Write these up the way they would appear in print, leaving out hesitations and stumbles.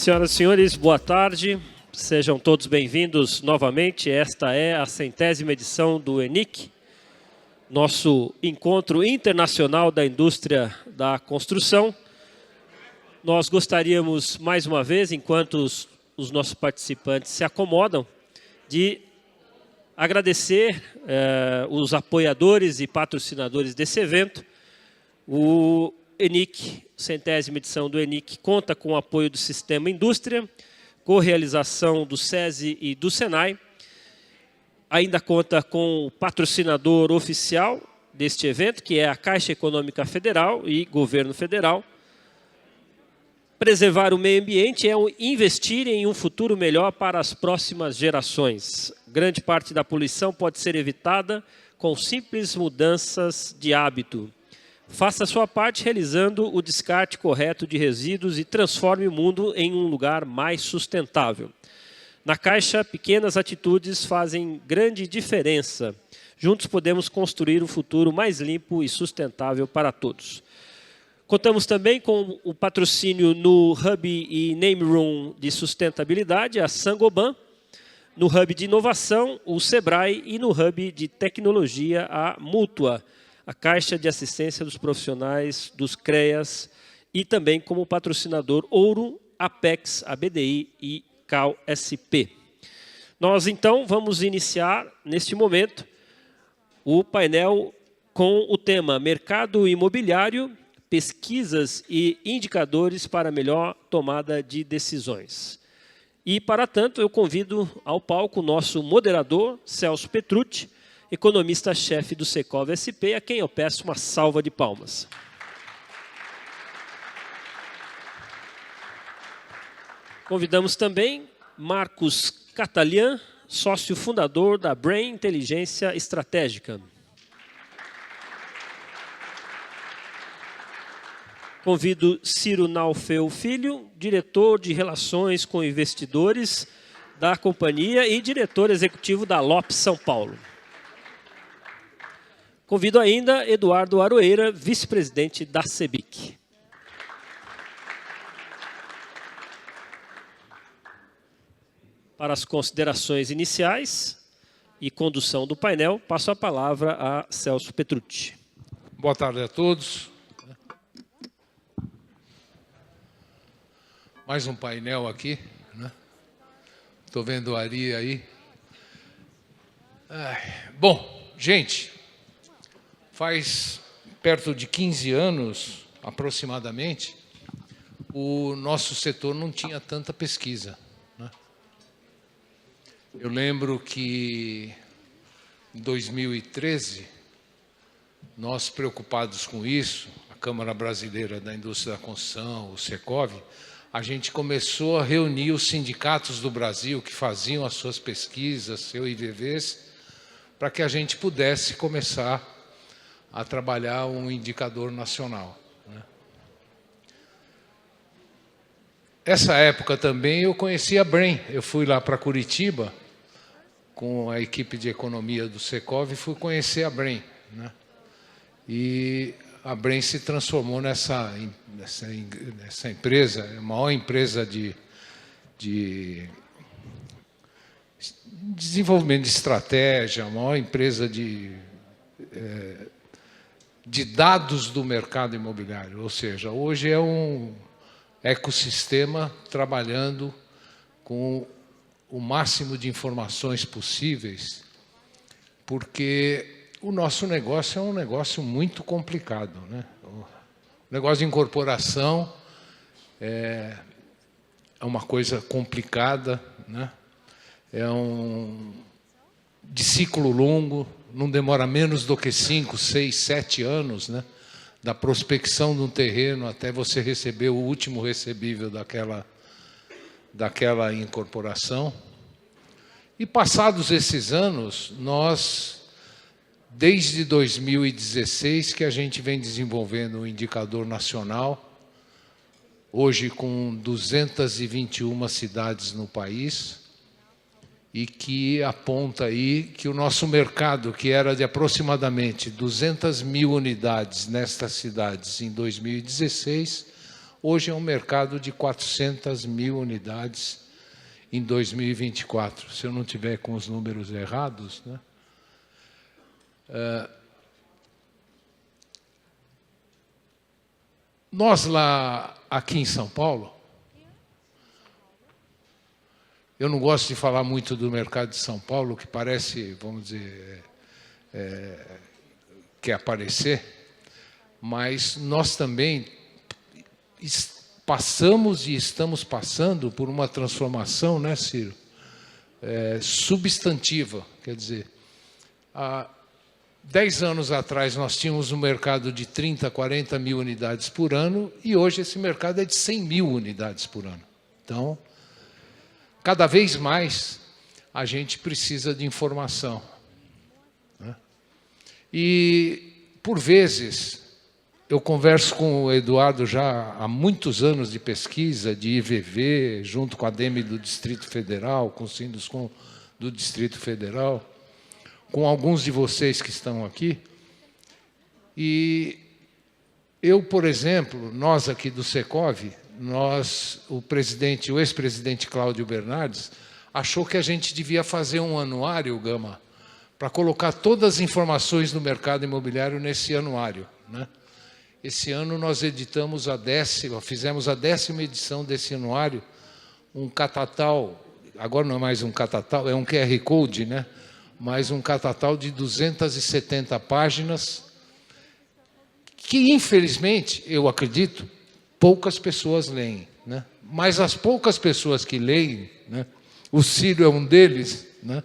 Senhoras e senhores, boa tarde. Sejam todos bem-vindos novamente. Esta é a 100ª edição do ENIC, nosso encontro internacional da indústria da construção. Nós gostaríamos, mais uma vez, enquanto os nossos participantes se acomodam, de agradecer os apoiadores e patrocinadores desse evento. O ENIC, 100ª edição do ENIC, conta com o apoio do Sistema Indústria, com realização do SESI e do SENAI. Ainda conta com o patrocinador oficial deste evento, que é a Caixa Econômica Federal e Governo Federal. Preservar o meio ambiente é investir em um futuro melhor para as próximas gerações. Grande parte da poluição pode ser evitada com simples mudanças de hábito. Faça a sua parte realizando o descarte correto de resíduos e transforme o mundo em um lugar mais sustentável. Na Caixa, pequenas atitudes fazem grande diferença. Juntos podemos construir um futuro mais limpo e sustentável para todos. Contamos também com o patrocínio no Hub e Name Room de Sustentabilidade, a Saint-Gobain, no Hub de Inovação, o Sebrae, e no Hub de Tecnologia, a Mútua, a Caixa de Assistência dos Profissionais dos CREAS, e também como patrocinador Ouro, Apex, a BDI e CalSP. Nós, então, vamos iniciar, neste momento, o painel com o tema Mercado Imobiliário, pesquisas e indicadores para melhor tomada de decisões. E, para tanto, eu convido ao palco o nosso moderador, Celso Petrucci, economista-chefe do Secov SP, a quem eu peço uma salva de palmas. Convidamos também Marcos Catalian, sócio fundador da Brain Inteligência Estratégica. Convido Ciro Naufel Filho, diretor de Relações com Investidores da companhia e diretor executivo da Lopes São Paulo. Convido ainda Eduardo Aroeira, vice-presidente da CEBIC. Para as considerações iniciais e condução do painel, passo a palavra a Celso Petrucci. Boa tarde a todos. Mais um painel aqui, né? Estou vendo o Ari aí. Bom, gente, faz perto de 15 anos, aproximadamente, o nosso setor não tinha tanta pesquisa, né? Eu lembro que em 2013, nós preocupados com isso, a Câmara Brasileira da Indústria da Construção, o Secov, a gente começou a reunir os sindicatos do Brasil que faziam as suas pesquisas, seus IVVs, para que a gente pudesse começar a trabalhar um indicador nacional, né? Essa época também eu conheci a Brain. Eu fui lá para Curitiba com a equipe de economia do Secov e fui conhecer a Brain, né? E a Brain se transformou nessa empresa, a maior empresa de desenvolvimento de estratégia, a maior empresa de dados do mercado imobiliário. Ou seja, hoje é um ecossistema trabalhando com o máximo de informações possíveis, porque o nosso negócio é um negócio muito complicado, né? O negócio de incorporação é uma coisa complicada, né? De ciclo longo, não demora menos do que 5, 6, 7 anos, né? Da prospecção de um terreno até você receber o último recebível daquela incorporação. E passados esses anos, desde 2016 que a gente vem desenvolvendo um indicador nacional, hoje com 221 cidades no país, e que aponta aí que o nosso mercado, que era de aproximadamente 200 mil unidades nestas cidades em 2016, hoje é um mercado de 400 mil unidades em 2024, se eu não tiver com os números errados, né? Nós lá, aqui em São Paulo, eu não gosto de falar muito do mercado de São Paulo, que parece, vamos dizer, quer aparecer, mas nós também passamos e estamos passando por uma transformação, né, Ciro? Substantiva, quer dizer, há 10 anos atrás nós tínhamos um mercado de 30, 40 mil unidades por ano e hoje esse mercado é de 100 mil unidades por ano. Então, cada vez mais a gente precisa de informação, né? E, por vezes, eu converso com o Eduardo já há muitos anos de pesquisa, de IVV, junto com a DEME do Distrito Federal, com o Sinduscom do Distrito Federal, com alguns de vocês que estão aqui. E eu, por exemplo, nós aqui do Secov, o ex-presidente Cláudio Bernardes, achou que a gente devia fazer um anuário, Gama, para colocar todas as informações do mercado imobiliário nesse anuário, né? Esse ano nós fizemos a 10ª edição desse anuário, um catatal, agora não é mais um catatal, é um QR Code, né? Mas um catatal de 270 páginas, que, infelizmente, eu acredito, poucas pessoas leem, né? Mas as poucas pessoas que leem, né, o Ciro é um deles, né,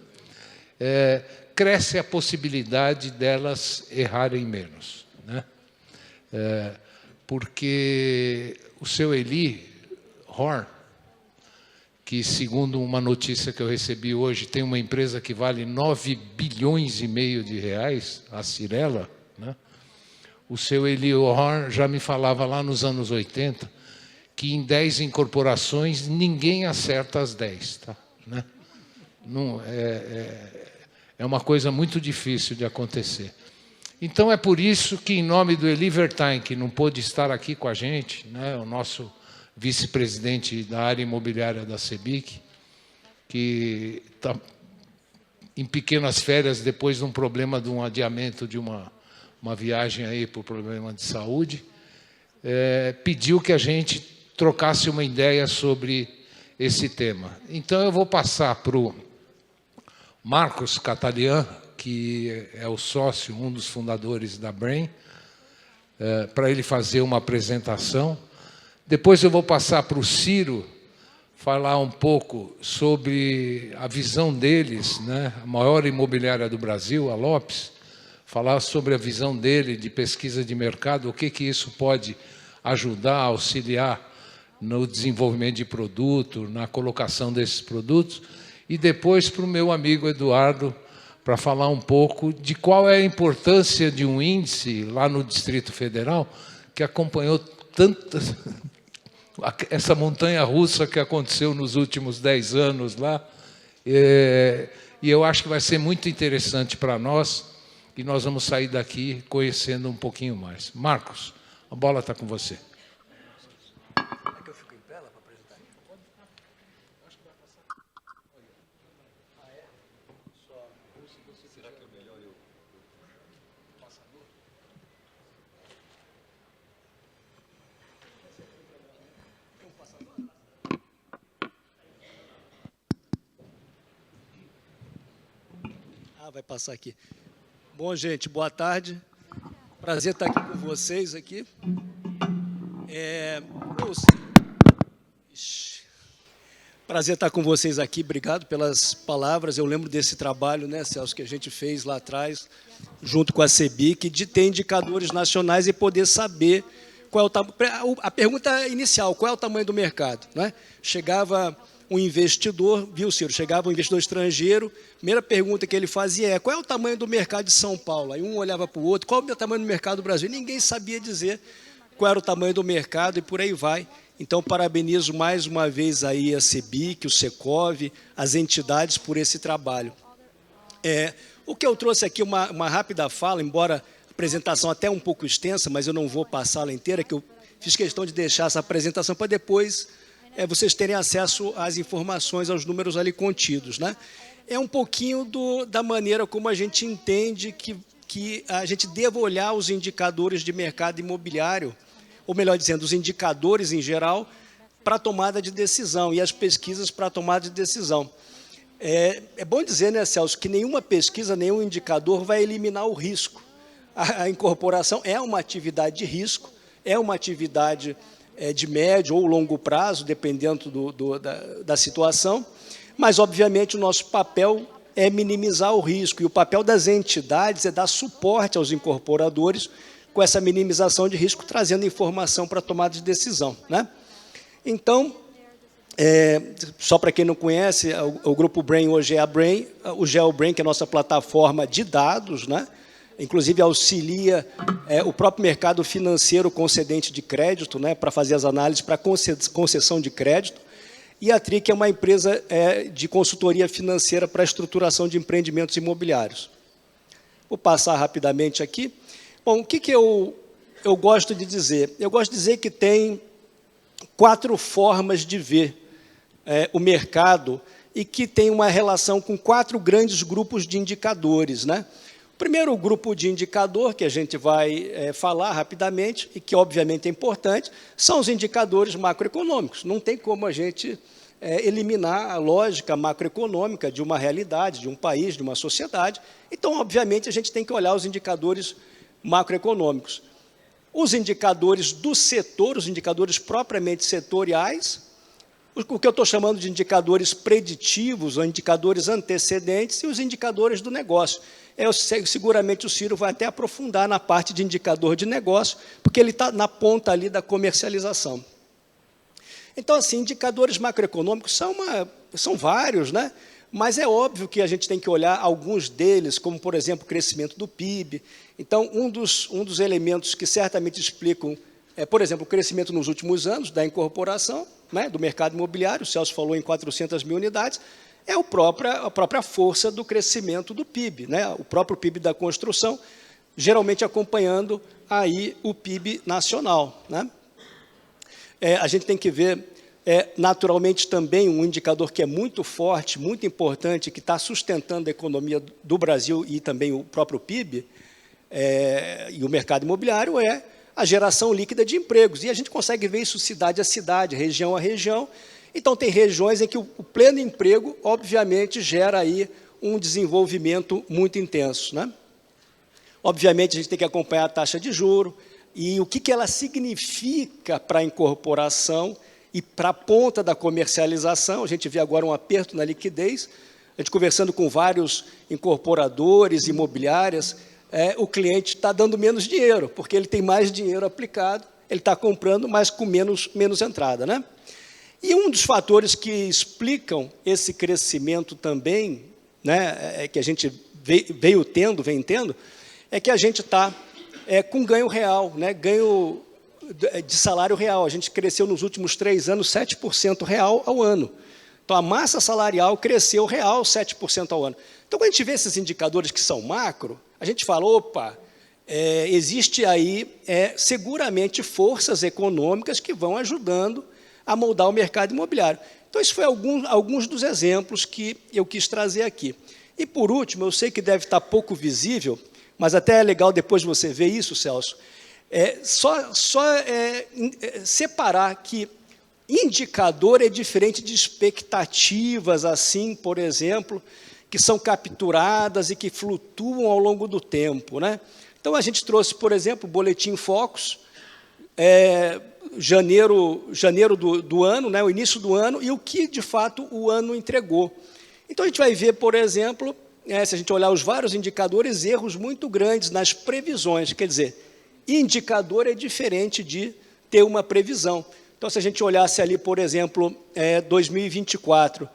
cresce a possibilidade delas errarem menos, né? Porque o seu Eli Horn, que, segundo uma notícia que eu recebi hoje, tem uma empresa que vale 9 bilhões e meio de reais, a Cirela, né? O seu Eli Horn já me falava lá nos anos 80 que em 10 incorporações ninguém acerta as 10, tá? Né? Não, é uma coisa muito difícil de acontecer. Então, é por isso que, em nome do Eli Vertain, que não pôde estar aqui com a gente, né, o nosso vice-presidente da área imobiliária da CEBIC, que está em pequenas férias depois de um problema, de um adiamento de uma viagem aí por problema de saúde, pediu que a gente trocasse uma ideia sobre esse tema. Então, eu vou passar para o Marcos Catalian, que é o sócio, um dos fundadores da Brain, para ele fazer uma apresentação. Depois eu vou passar para o Ciro falar um pouco sobre a visão deles, né, a maior imobiliária do Brasil, a Lopes, falar sobre a visão dele de pesquisa de mercado, o que isso pode ajudar, auxiliar no desenvolvimento de produto, na colocação desses produtos, e depois para o meu amigo Eduardo, para falar um pouco de qual é a importância de um índice lá no Distrito Federal, que acompanhou tantas... essa montanha-russa que aconteceu nos últimos 10 anos lá, e eu acho que vai ser muito interessante para nós, e nós vamos sair daqui conhecendo um pouquinho mais. Marcos, a bola está com você. É que eu fico em pé lá para apresentar? Acho que vai passar. Ah, é? Será que é melhor eu passar? Tem um passador? Ah, vai passar aqui. Bom, gente, boa tarde. Prazer estar aqui com vocês aqui. Prazer estar com vocês aqui. Obrigado pelas palavras. Eu lembro desse trabalho, né, Celso, que a gente fez lá atrás, junto com a CEBIC, de ter indicadores nacionais e poder saber qual é o tamanho. A pergunta inicial, qual é o tamanho do mercado, né? Chegava um investidor, viu, Ciro? Chegava um investidor estrangeiro, primeira pergunta que ele fazia é: qual é o tamanho do mercado de São Paulo? Aí um olhava para o outro, qual é o tamanho do mercado do Brasil? Ninguém sabia dizer qual era o tamanho do mercado e por aí vai. Então, parabenizo mais uma vez aí a CEBIC, o Secov, as entidades por esse trabalho. O que eu trouxe aqui, uma rápida fala, embora a apresentação até um pouco extensa, mas eu não vou passá-la inteira, que eu fiz questão de deixar essa apresentação para depois vocês terem acesso às informações, aos números ali contidos, né? É um pouquinho da maneira como a gente entende que a gente deva olhar os indicadores de mercado imobiliário, ou melhor dizendo, os indicadores em geral, para a tomada de decisão, e as pesquisas para a tomada de decisão. É bom dizer, né, Celso, que nenhuma pesquisa, nenhum indicador vai eliminar o risco. A incorporação é uma atividade de risco, é uma atividade de médio ou longo prazo, dependendo da situação, mas, obviamente, o nosso papel é minimizar o risco, e o papel das entidades é dar suporte aos incorporadores com essa minimização de risco, trazendo informação para a tomada de decisão, né? Então, só para quem não conhece, o Grupo Brain hoje é a Brain, o GeoBrain, que é a nossa plataforma de dados, né? Inclusive auxilia o próprio mercado financeiro concedente de crédito, né, para fazer as análises para concessão de crédito, e a TRIC é uma empresa de consultoria financeira para a estruturação de empreendimentos imobiliários. Vou passar rapidamente aqui. Bom, o que eu gosto de dizer? Eu gosto de dizer que tem 4 formas de ver o mercado e que tem uma relação com 4 grandes grupos de indicadores, né? O primeiro grupo de indicador, que a gente vai falar rapidamente, e que obviamente é importante, são os indicadores macroeconômicos. Não tem como a gente eliminar a lógica macroeconômica de uma realidade, de um país, de uma sociedade. Então, obviamente, a gente tem que olhar os indicadores macroeconômicos. Os indicadores do setor, os indicadores propriamente setoriais, o que eu estou chamando de indicadores preditivos, ou indicadores antecedentes, e os indicadores do negócio. Seguramente o Ciro vai até aprofundar na parte de indicador de negócio, porque ele está na ponta ali da comercialização. Então, assim, indicadores macroeconômicos são vários, né? Mas é óbvio que a gente tem que olhar alguns deles, como, por exemplo, o crescimento do PIB. Então, um dos elementos que certamente explicam, por exemplo, o crescimento nos últimos anos da incorporação, né, do mercado imobiliário, o Celso falou em 400 mil unidades, é a própria força do crescimento do PIB, né, o próprio PIB da construção, geralmente acompanhando aí o PIB nacional, né? A gente tem que ver, naturalmente, também um indicador que é muito forte, muito importante, que está sustentando a economia do Brasil e também o próprio PIB, e o mercado imobiliário, é a geração líquida de empregos. E a gente consegue ver isso cidade a cidade, região a região. Então, tem regiões em que o pleno emprego, obviamente, gera aí um desenvolvimento muito intenso, né? Obviamente, a gente tem que acompanhar a taxa de juros e o que ela significa para a incorporação e para a ponta da comercialização. A gente vê agora um aperto na liquidez. A gente conversando com vários incorporadores, imobiliárias, o cliente está dando menos dinheiro, porque ele tem mais dinheiro aplicado, ele está comprando, mas com menos entrada, né? E um dos fatores que explicam esse crescimento também, né, que a gente vem tendo, é que a gente está com ganho real, né, ganho de salário real. A gente cresceu nos últimos 3 anos 7% real ao ano. Então, a massa salarial cresceu real 7% ao ano. Então, quando a gente vê esses indicadores que são macro, a gente fala, opa, existe aí seguramente forças econômicas que vão ajudando a moldar o mercado imobiliário. Então, isso foi alguns dos exemplos que eu quis trazer aqui. E, por último, eu sei que deve estar pouco visível, mas até é legal depois você ver isso, Celso, separar que indicador é diferente de expectativas, assim, por exemplo, que são capturadas e que flutuam ao longo do tempo, né? Então, a gente trouxe, por exemplo, o Boletim Focus, janeiro do ano, né, o início do ano, e o que, de fato, o ano entregou. Então, a gente vai ver, por exemplo, se a gente olhar os vários indicadores, erros muito grandes nas previsões. Quer dizer, indicador é diferente de ter uma previsão. Então, se a gente olhasse ali, por exemplo, 2024,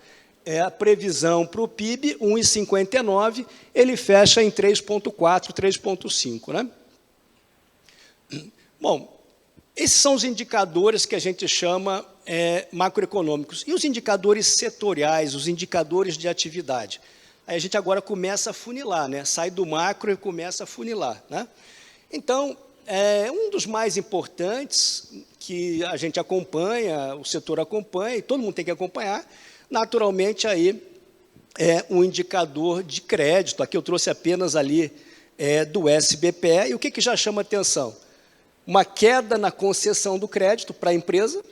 a previsão para o PIB, 1,59, ele fecha em 3,4, 3,5, né? Bom, esses são os indicadores que a gente chama macroeconômicos. E os indicadores setoriais, os indicadores de atividade? Aí a gente agora começa a funilar, né? Sai do macro e começa a funilar, né? Então, um dos mais importantes que a gente acompanha, o setor acompanha, e todo mundo tem que acompanhar, naturalmente, aí é um indicador de crédito. Aqui eu trouxe apenas ali do SBPE, e o que já chama atenção? Uma queda na concessão do crédito para a empresa,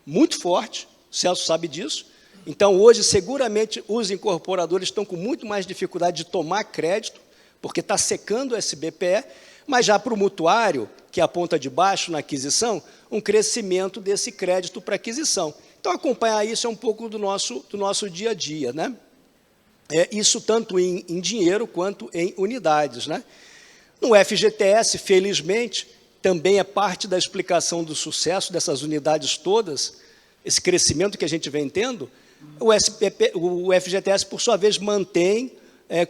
muito forte, o Celso sabe disso. Então, hoje, seguramente, os incorporadores estão com muito mais dificuldade de tomar crédito, porque está secando o SBPE, mas já para o mutuário, que é a ponta de baixo na aquisição, um crescimento desse crédito para aquisição. Então, acompanhar isso é um pouco do nosso dia a dia, né? Isso tanto em dinheiro quanto em unidades, né? No FGTS, felizmente, também é parte da explicação do sucesso dessas unidades todas, esse crescimento que a gente vem tendo. O FGTS, por sua vez, mantém,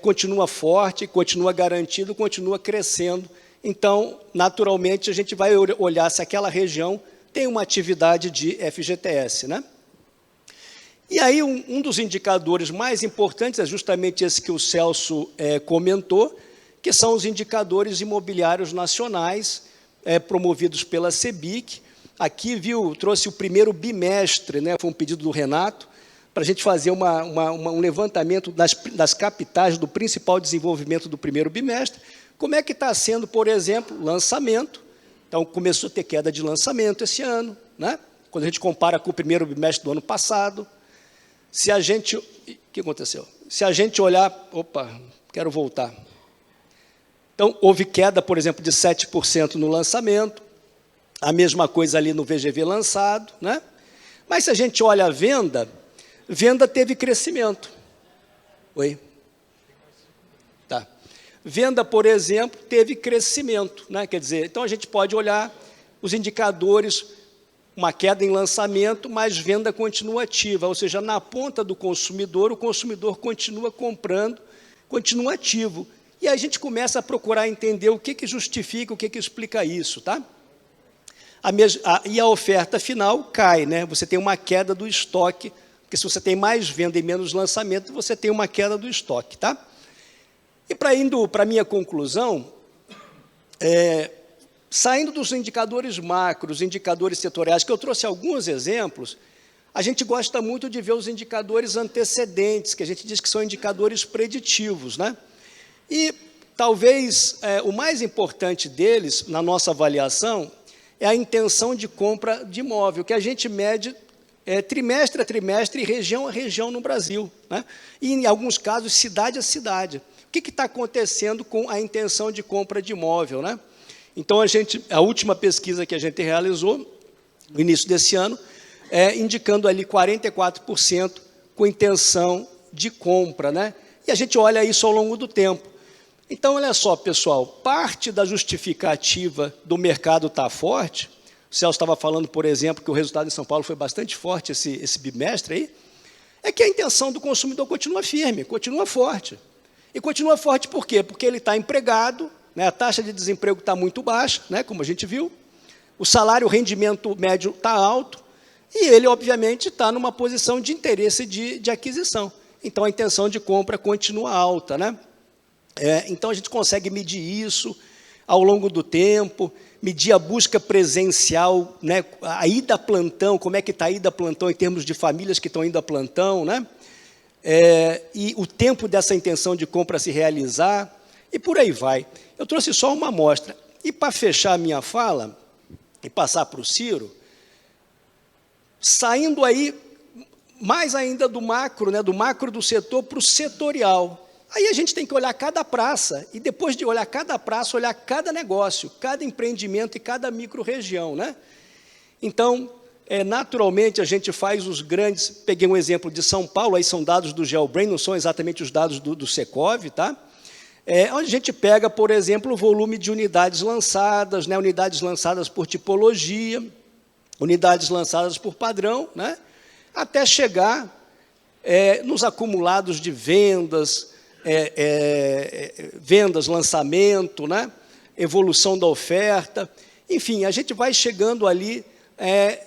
continua forte, continua garantido, continua crescendo. Então, naturalmente, a gente vai olhar se aquela região tem uma atividade de FGTS, né? E aí, um dos indicadores mais importantes é justamente esse que o Celso comentou, que são os indicadores imobiliários nacionais, promovidos pela CEBIC. Aqui, trouxe o primeiro bimestre, né? Foi um pedido do Renato, para a gente fazer um levantamento das capitais do principal desenvolvimento do primeiro bimestre. Como é que está sendo, por exemplo, lançamento? Então, começou a ter queda de lançamento esse ano, né? Quando a gente compara com o primeiro bimestre do ano passado. Se a gente... O que aconteceu? Se a gente olhar... Opa, quero voltar. Então, houve queda, por exemplo, de 7% no lançamento, a mesma coisa ali no VGV lançado, né? Mas se a gente olha a venda teve crescimento. Oi? Tá. Venda, por exemplo, teve crescimento, né? Quer dizer, então a gente pode olhar os indicadores, uma queda em lançamento, mas venda continua ativa, ou seja, na ponta do consumidor, o consumidor continua comprando, continua ativo. E aí a gente começa a procurar entender o que justifica, o que explica isso, tá? E a oferta final cai, né? Você tem uma queda do estoque, porque se você tem mais venda e menos lançamento, você tem uma queda do estoque, tá? E indo para a minha conclusão, saindo dos indicadores macros, indicadores setoriais, que eu trouxe alguns exemplos, a gente gosta muito de ver os indicadores antecedentes, que a gente diz que são indicadores preditivos, né? E talvez o mais importante deles, na nossa avaliação, é a intenção de compra de imóvel, que a gente mede trimestre a trimestre e região a região no Brasil, né? E, em alguns casos, cidade a cidade. O que está acontecendo com a intenção de compra de imóvel, né? Então, a última pesquisa que a gente realizou, no início desse ano, indicando ali 44% com intenção de compra, né? E a gente olha isso ao longo do tempo. Então, olha só, pessoal, parte da justificativa do mercado estar forte, o Celso estava falando, por exemplo, que o resultado em São Paulo foi bastante forte esse bimestre aí, é que a intenção do consumidor continua firme, continua forte. E continua forte por quê? Porque ele está empregado, né, a taxa de desemprego está muito baixa, né, como a gente viu, o salário, o rendimento médio está alto, e ele, obviamente, está numa posição de interesse de aquisição. Então, a intenção de compra continua alta, né? Então, a gente consegue medir isso ao longo do tempo, medir a busca presencial, né, a ida a plantão, como é que está a ida a plantão em termos de famílias que estão indo a plantão, né? E o tempo dessa intenção de compra se realizar, e por aí vai. Eu trouxe só uma amostra. E, para fechar a minha fala, e passar para o Ciro, saindo aí, mais ainda do macro, né, do setor para o setorial. Aí a gente tem que olhar cada praça, e depois de olhar cada praça, olhar cada negócio, cada empreendimento e cada micro-região, né? Então, naturalmente, a gente faz os grandes... Peguei um exemplo de São Paulo, aí são dados do GeoBrain, não são exatamente os dados do Secov, tá? Onde a gente pega, por exemplo, o volume de unidades lançadas, né? Unidades lançadas por tipologia, unidades lançadas por padrão, né? Até chegar nos acumulados de vendas, lançamento, né? Evolução da oferta. Enfim, a gente vai chegando ali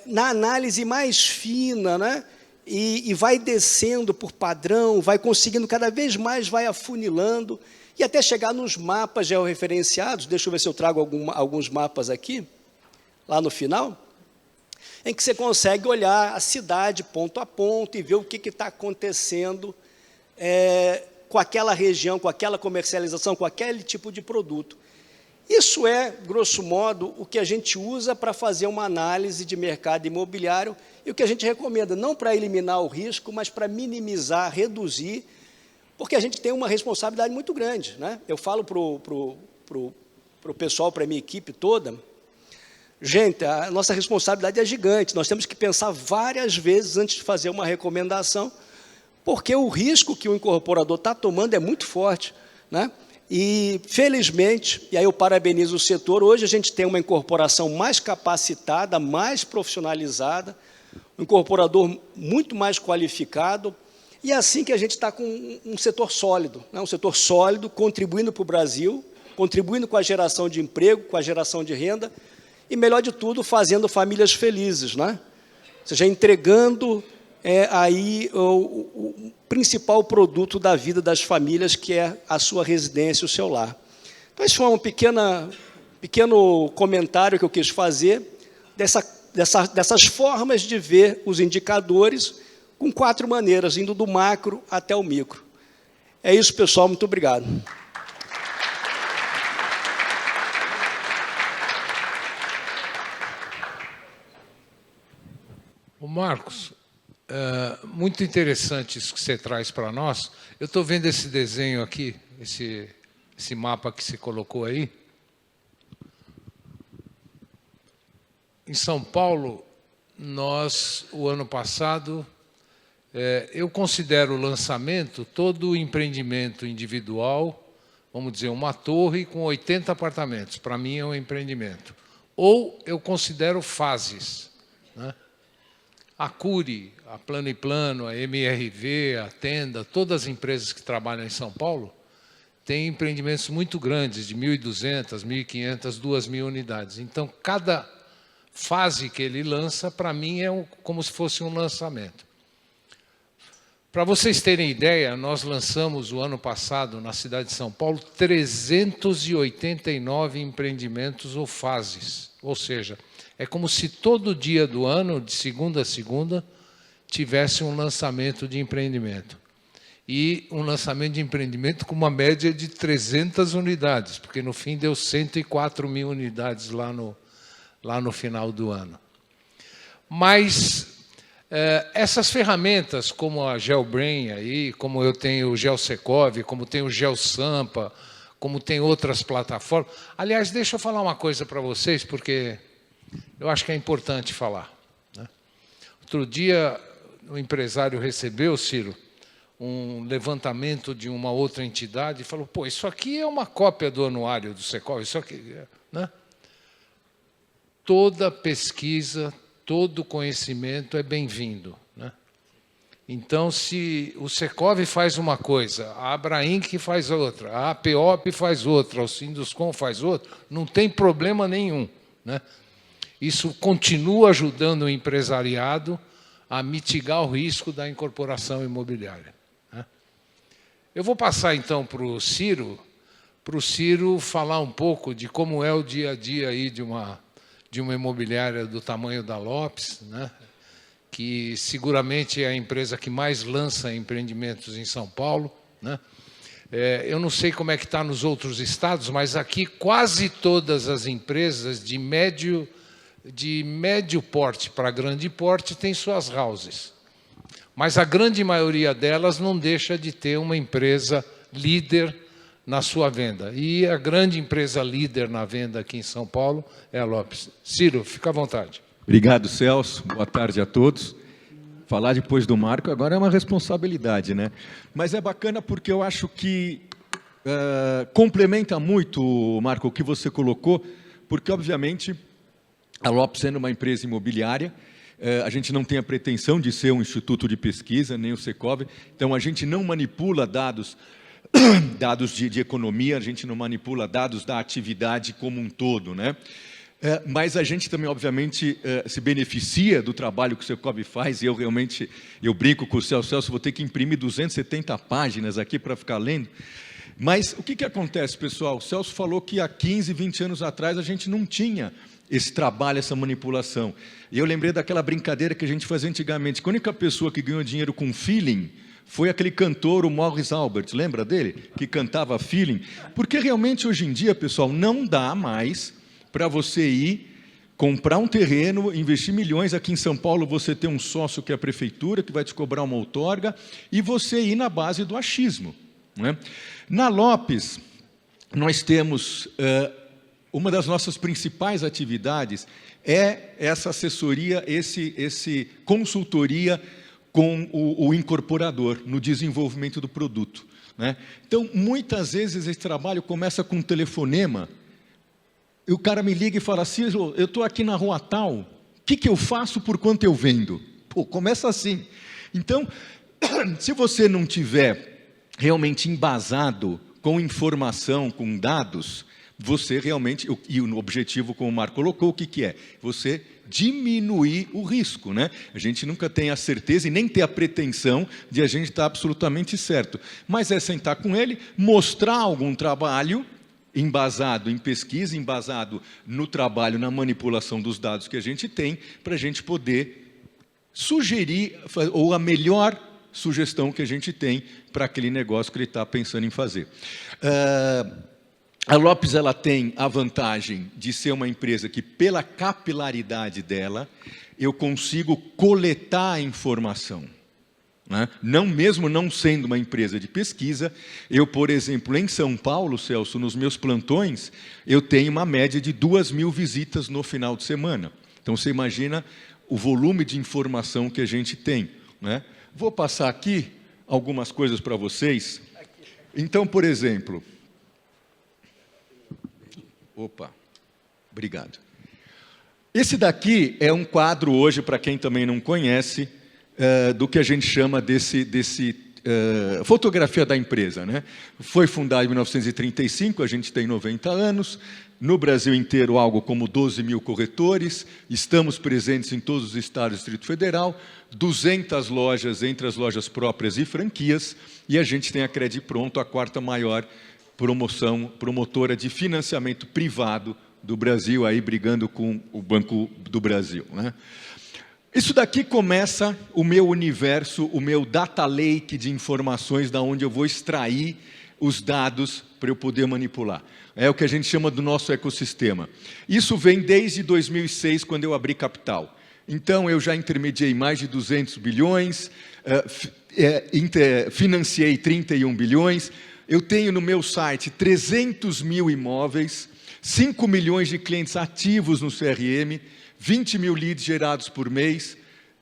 na análise mais fina, né? e vai descendo por padrão, vai conseguindo cada vez mais, vai afunilando, e até chegar nos mapas georreferenciados. Deixa eu ver se eu trago alguns mapas aqui, lá no final, em que você consegue olhar a cidade ponto a ponto e ver o que está acontecendo com aquela região, com aquela comercialização, com aquele tipo de produto. Isso é, grosso modo, o que a gente usa para fazer uma análise de mercado imobiliário e o que a gente recomenda, não para eliminar o risco, mas para minimizar, reduzir, porque a gente tem uma responsabilidade muito grande, né? Eu falo para o pessoal, para a minha equipe toda, gente, a nossa responsabilidade é gigante, nós temos que pensar várias vezes antes de fazer uma recomendação, porque o risco que o incorporador está tomando é muito forte, né? E, felizmente, e aí eu parabenizo o setor, hoje a gente tem uma incorporação mais capacitada, mais profissionalizada, um incorporador muito mais qualificado, e é assim que a gente está com um setor sólido, né? Um setor sólido, contribuindo para o Brasil, contribuindo com a geração de emprego, com a geração de renda, e, melhor de tudo, fazendo famílias felizes, né? Ou seja, entregando aí o principal produto da vida das famílias, que é a sua residência, o seu lar. Então, esse foi um pequeno comentário que eu quis fazer dessas formas de ver os indicadores, com 4 maneiras, indo do macro até o micro. É isso, pessoal. Muito obrigado. O Marcos, muito interessante isso que você traz para nós. Eu estou vendo esse desenho aqui, esse mapa que você colocou aí. Em São Paulo, nós, o ano passado, eu considero o lançamento todo o empreendimento individual, vamos dizer, uma torre com 80 apartamentos, para mim é um empreendimento. Ou eu considero fases, né? A Cury, a Plano e Plano, a MRV, a Tenda, todas as empresas que trabalham em São Paulo, têm empreendimentos muito grandes, de 1.200, 1.500, 2.000 unidades. Então, cada fase que ele lança, para mim, é como se fosse um lançamento. Para vocês terem ideia, nós lançamos o ano passado, na cidade de São Paulo, 389 empreendimentos ou fases. Ou seja, é como se todo dia do ano, de segunda a segunda, tivesse um lançamento de empreendimento. E um lançamento de empreendimento com uma média de 300 unidades, porque no fim deu 104.000 unidades lá no final do ano. Mas essas ferramentas, como a GeoBrain, aí, como eu tenho o GeoSecov, como tem o GeoSampa, como tem outras plataformas. Aliás, deixa eu falar uma coisa para vocês, porque eu acho que é importante falar, né? Outro dia, o empresário recebeu, Ciro, um levantamento de uma outra entidade e falou, pô, isso aqui é uma cópia do anuário do Secov, isso aqui, né? Toda pesquisa, todo conhecimento é bem-vindo, né? Então, se o Secov faz uma coisa, a Abrainc faz outra, a APOP faz outra, o Sinduscom faz outra, não tem problema nenhum, né? Isso continua ajudando o empresariado a mitigar o risco da incorporação imobiliária, né? Eu vou passar, então, para o Ciro falar um pouco de como é o dia a dia aí de uma imobiliária do tamanho da Lopes, né? Que seguramente é a empresa que mais lança empreendimentos em São Paulo, né? Eu não sei como é que está nos outros estados, mas aqui quase todas as empresas de médio porte para grande porte têm suas houses. Mas a grande maioria delas não deixa de ter uma empresa líder na sua venda. E a grande empresa líder na venda aqui em São Paulo é a Lopes. Ciro, fica à vontade. Obrigado, Celso. Boa tarde a todos. Falar depois do Marco agora é uma responsabilidade, né? Mas é bacana porque eu acho que complementa muito, Marco, o que você colocou, porque, obviamente, a Lopes sendo uma empresa imobiliária, a gente não tem a pretensão de ser um instituto de pesquisa, nem o Secov, então a gente não manipula dados de economia, a gente não manipula dados da atividade como um todo, né? Mas a gente também, obviamente, se beneficia do trabalho que o Secovi faz, e eu brinco com o Celso, vou ter que imprimir 270 páginas aqui para ficar lendo. Mas o que acontece, pessoal? O Celso falou que há 15, 20 anos atrás a gente não tinha esse trabalho, essa manipulação. E eu lembrei daquela brincadeira que a gente fazia antigamente. A única pessoa que ganhou dinheiro com feeling foi aquele cantor, o Morris Albert, lembra dele? Que cantava feeling. Porque realmente hoje em dia, pessoal, não dá mais para você ir comprar um terreno, investir milhões. Aqui em São Paulo você tem um sócio que é a prefeitura, que vai te cobrar uma outorga, e você ir na base do achismo, né? Na Lopes, nós temos, uma das nossas principais atividades é essa assessoria, esse consultoria com o incorporador no desenvolvimento do produto, né? Então, muitas vezes esse trabalho começa com um telefonema, e o cara me liga e fala assim: eu estou aqui na rua tal, o que eu faço, por quanto eu vendo? Pô, começa assim. Então, se você não tiver realmente embasado com informação, com dados, você realmente, e o objetivo, como o Marco colocou, o que é? Você diminuir o risco, né? A gente nunca tem a certeza e nem tem a pretensão de a gente estar absolutamente certo. Mas é sentar com ele, mostrar algum trabalho embasado em pesquisa, embasado no trabalho, na manipulação dos dados que a gente tem, para a gente poder sugerir, ou a melhor sugestão que a gente tem para aquele negócio que ele está pensando em fazer. A Lopes, ela tem a vantagem de ser uma empresa que, pela capilaridade dela, eu consigo coletar a informação, né? Mesmo não sendo uma empresa de pesquisa, eu, por exemplo, em São Paulo, Celso, nos meus plantões, eu tenho uma média de 2.000 visitas no final de semana. Então, você imagina o volume de informação que a gente tem, né? Vou passar aqui algumas coisas para vocês. Então, por exemplo... Opa, obrigado. Esse daqui é um quadro hoje, para quem também não conhece, do que a gente chama fotografia da empresa, né? Foi fundada em 1935, a gente tem 90 anos, no Brasil inteiro algo como 12 mil corretores, estamos presentes em todos os estados do Distrito Federal, 200 lojas entre as lojas próprias e franquias, e a gente tem a Credipronto, a quarta maior promotora de financiamento privado do Brasil, aí brigando com o Banco do Brasil, né? Isso daqui começa o meu universo, o meu data lake de informações, da onde eu vou extrair os dados para eu poder manipular. É o que a gente chama do nosso ecossistema. Isso vem desde 2006, quando eu abri capital. Então, eu já intermediei mais de 200 bilhões, financiei 31 bilhões, eu tenho no meu site 300 mil imóveis, 5 milhões de clientes ativos no CRM, 20 mil leads gerados por mês,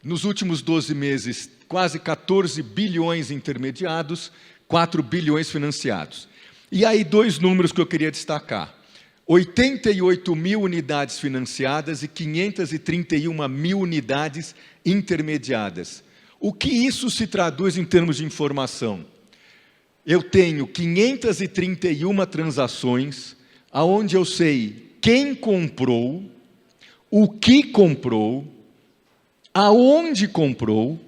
nos últimos 12 meses, quase 14 bilhões intermediados, 4 bilhões financiados. E aí, 2 números que eu queria destacar. 88 mil unidades financiadas e 531 mil unidades intermediadas. O que isso se traduz em termos de informação? Eu tenho 531 transações, onde eu sei quem comprou, o que comprou, aonde comprou,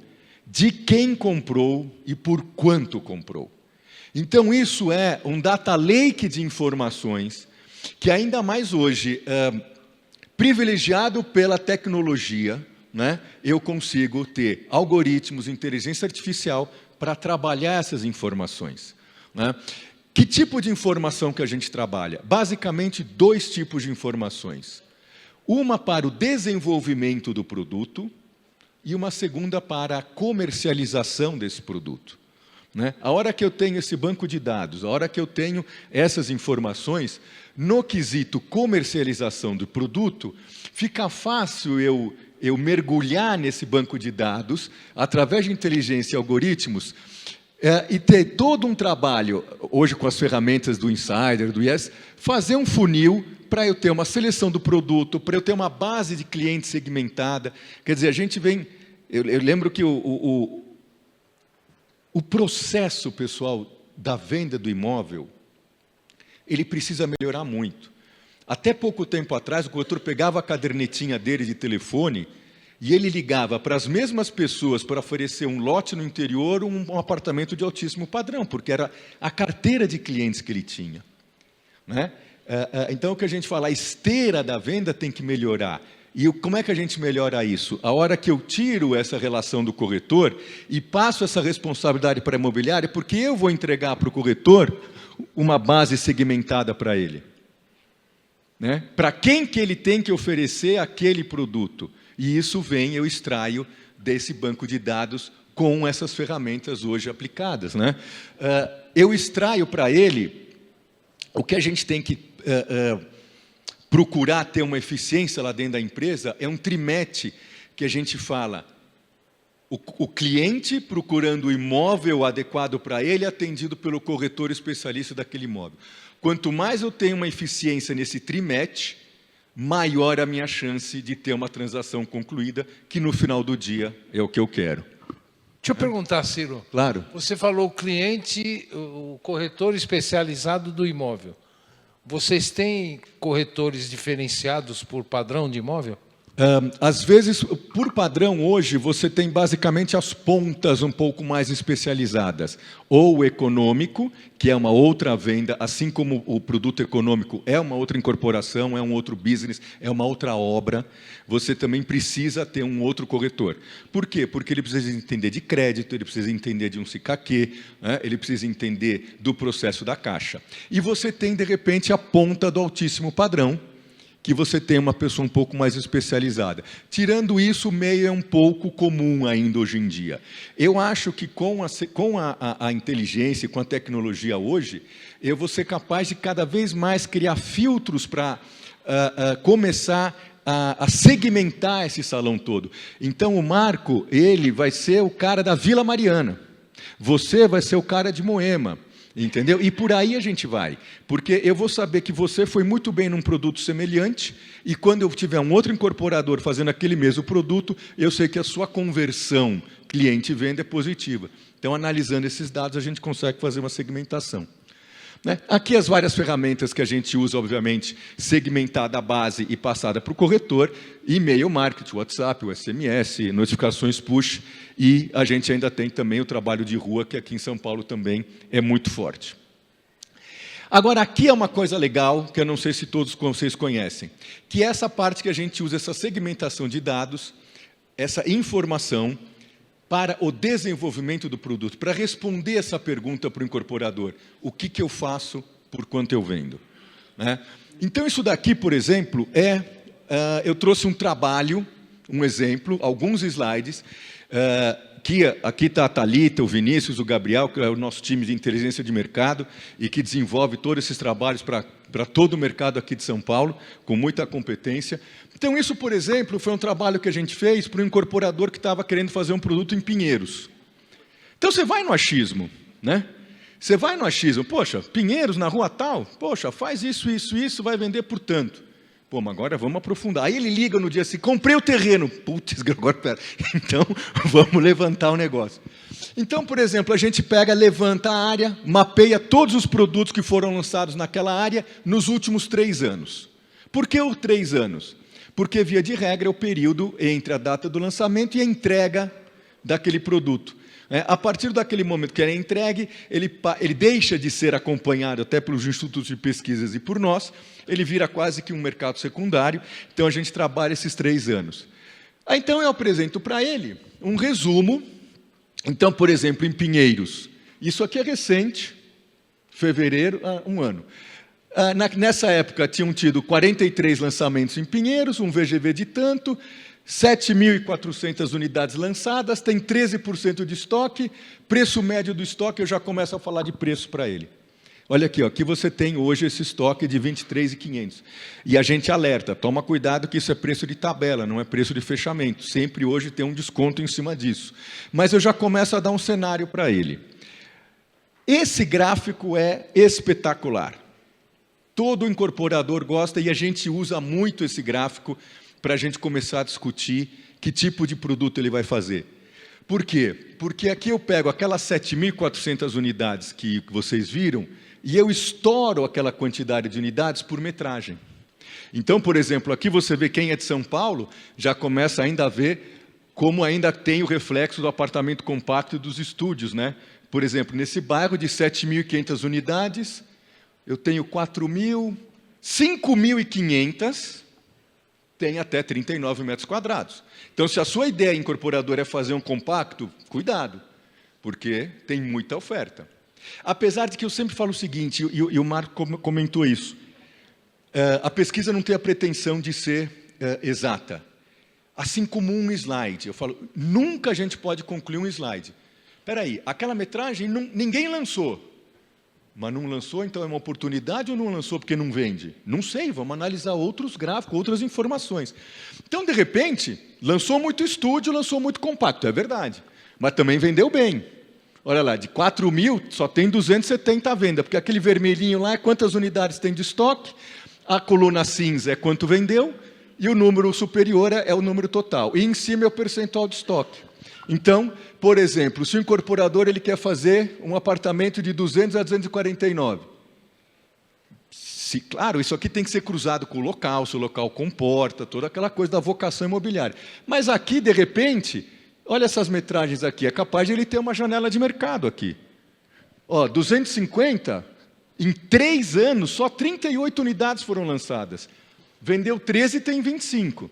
de quem comprou e por quanto comprou. Então, isso é um data lake de informações que, ainda mais hoje, privilegiado pela tecnologia, né, eu consigo ter algoritmos, inteligência artificial para trabalhar essas informações, né? Que tipo de informação que a gente trabalha? Basicamente, 2 tipos de informações. Uma para o desenvolvimento do produto e uma segunda para a comercialização desse produto, né? A hora que eu tenho esse banco de dados, a hora que eu tenho essas informações, no quesito comercialização do produto, fica fácil eu mergulhar nesse banco de dados, através de inteligência e algoritmos, e ter todo um trabalho, hoje com as ferramentas do Insider, do Yes, fazer um funil para eu ter uma seleção do produto, para eu ter uma base de clientes segmentada. Quer dizer, a gente vem... Eu lembro que o processo, pessoal, da venda do imóvel, ele precisa melhorar muito. Até pouco tempo atrás, o corretor pegava a cadernetinha dele de telefone e ele ligava para as mesmas pessoas para oferecer um lote no interior, um apartamento de altíssimo padrão, porque era a carteira de clientes que ele tinha, né? Então, o que a gente fala, a esteira da venda tem que melhorar. E como é que a gente melhora isso? A hora que eu tiro essa relação do corretor e passo essa responsabilidade para a imobiliária, porque eu vou entregar para o corretor uma base segmentada para ele, né? Para quem que ele tem que oferecer aquele produto. E isso eu extraio desse banco de dados com essas ferramentas hoje aplicadas, né? Eu extraio para ele o que a gente tem que procurar ter uma eficiência lá dentro da empresa, é um trimete que a gente fala, o cliente procurando o imóvel adequado para ele, atendido pelo corretor especialista daquele imóvel. Quanto mais eu tenho uma eficiência nesse trimete, maior a minha chance de ter uma transação concluída, que no final do dia é o que eu quero. Deixa eu perguntar, Ciro. Claro. Você falou o cliente, o corretor especializado do imóvel. Vocês têm corretores diferenciados por padrão de imóvel? Às vezes, por padrão, hoje, você tem basicamente as pontas um pouco mais especializadas. Ou o econômico, que é uma outra venda, assim como o produto econômico é uma outra incorporação, é um outro business, é uma outra obra, você também precisa ter um outro corretor. Por quê? Porque ele precisa entender de crédito, ele precisa entender de um SICAQ, né? Ele precisa entender do processo da caixa. E você tem, de repente, a ponta do altíssimo padrão, que você tem uma pessoa um pouco mais especializada. Tirando isso, o meio é um pouco comum ainda hoje em dia. Eu acho que com a inteligência, com a tecnologia hoje, eu vou ser capaz de cada vez mais criar filtros para começar a segmentar esse salão todo. Então, o Marco, ele vai ser o cara da Vila Mariana. Você vai ser o cara de Moema. Entendeu? E por aí a gente vai, porque eu vou saber que você foi muito bem num produto semelhante e quando eu tiver um outro incorporador fazendo aquele mesmo produto, eu sei que a sua conversão cliente-venda é positiva. Então, analisando esses dados, a gente consegue fazer uma segmentação. Né? Aqui as várias ferramentas que a gente usa, obviamente, segmentada a base e passada para o corretor, e-mail marketing, WhatsApp, o SMS, notificações push, e a gente ainda tem também o trabalho de rua, que aqui em São Paulo também é muito forte. Agora, aqui é uma coisa legal, que eu não sei se todos vocês conhecem, que é essa parte que a gente usa, essa segmentação de dados, essa informação, para o desenvolvimento do produto, para responder essa pergunta para o incorporador. O que eu faço por quanto eu vendo? Né? Então, isso daqui, por exemplo, eu trouxe um trabalho, um exemplo, alguns slides, que aqui está a Thalita, o Vinícius, o Gabriel, que é o nosso time de inteligência de mercado e que desenvolve todos esses trabalhos para todo o mercado aqui de São Paulo, com muita competência. Então, isso, por exemplo, foi um trabalho que a gente fez para um incorporador que estava querendo fazer um produto em Pinheiros. Então, você vai no achismo, né? Você vai no achismo, poxa, Pinheiros, na rua tal, poxa, faz isso, isso, isso, vai vender por tanto. Pô, mas agora vamos aprofundar. Aí ele liga no dia assim, comprei o terreno. Putz, agora pera. Então, vamos levantar o negócio. Então, por exemplo, a gente levanta a área, mapeia todos os produtos que foram lançados naquela área nos últimos 3 anos. Por que os 3 anos? Porque, via de regra, é o período entre a data do lançamento e a entrega daquele produto. A partir daquele momento que ele é entregue, ele deixa de ser acompanhado até pelos institutos de pesquisas e por nós, ele vira quase que um mercado secundário, então a gente trabalha esses 3 anos. Então eu apresento para ele um resumo. Então, por exemplo, em Pinheiros, isso aqui é recente, fevereiro, 1 ano. Nessa época tinham tido 43 lançamentos em Pinheiros, um VGV de tanto, 7.400 unidades lançadas, tem 13% de estoque, preço médio do estoque, eu já começo a falar de preço para ele. Olha aqui, ó, aqui você tem hoje esse estoque de 23.500. E a gente alerta, toma cuidado que isso é preço de tabela, não é preço de fechamento. Sempre hoje tem um desconto em cima disso. Mas eu já começo a dar um cenário para ele. Esse gráfico é espetacular. Todo incorporador gosta e a gente usa muito esse gráfico para a gente começar a discutir que tipo de produto ele vai fazer. Por quê? Porque aqui eu pego aquelas 7.400 unidades que vocês viram e eu estouro aquela quantidade de unidades por metragem. Então, por exemplo, aqui você vê quem é de São Paulo, já começa ainda a ver como ainda tem o reflexo do apartamento compacto e dos estúdios, né? Por exemplo, nesse bairro de 7.500 unidades, eu tenho 4.000, 5.500 tem até 39 metros quadrados. Então, se a sua ideia incorporadora é fazer um compacto, cuidado, porque tem muita oferta. Apesar de que eu sempre falo o seguinte, e o Marco comentou isso, a pesquisa não tem a pretensão de ser exata. Assim como um slide. Eu falo, nunca a gente pode concluir um slide. Espera aí, aquela metragem ninguém lançou. Mas não lançou, então é uma oportunidade ou não lançou porque não vende? Não sei, vamos analisar outros gráficos, outras informações. Então, de repente, lançou muito estúdio, lançou muito compacto, é verdade. Mas também vendeu bem. Olha lá, de 4.000, só tem 270 à venda, porque aquele vermelhinho lá é quantas unidades tem de estoque, a coluna cinza é quanto vendeu, e o número superior é o número total. E em cima é o percentual de estoque. Então, por exemplo, se o incorporador ele quer fazer um apartamento de 200 a 249, claro, isso aqui tem que ser cruzado com o local, se o local comporta, toda aquela coisa da vocação imobiliária. Mas aqui, de repente, olha essas metragens aqui, é capaz de ele ter uma janela de mercado aqui. Ó, 250, em 3 anos, só 38 unidades foram lançadas. Vendeu 13 e tem 25.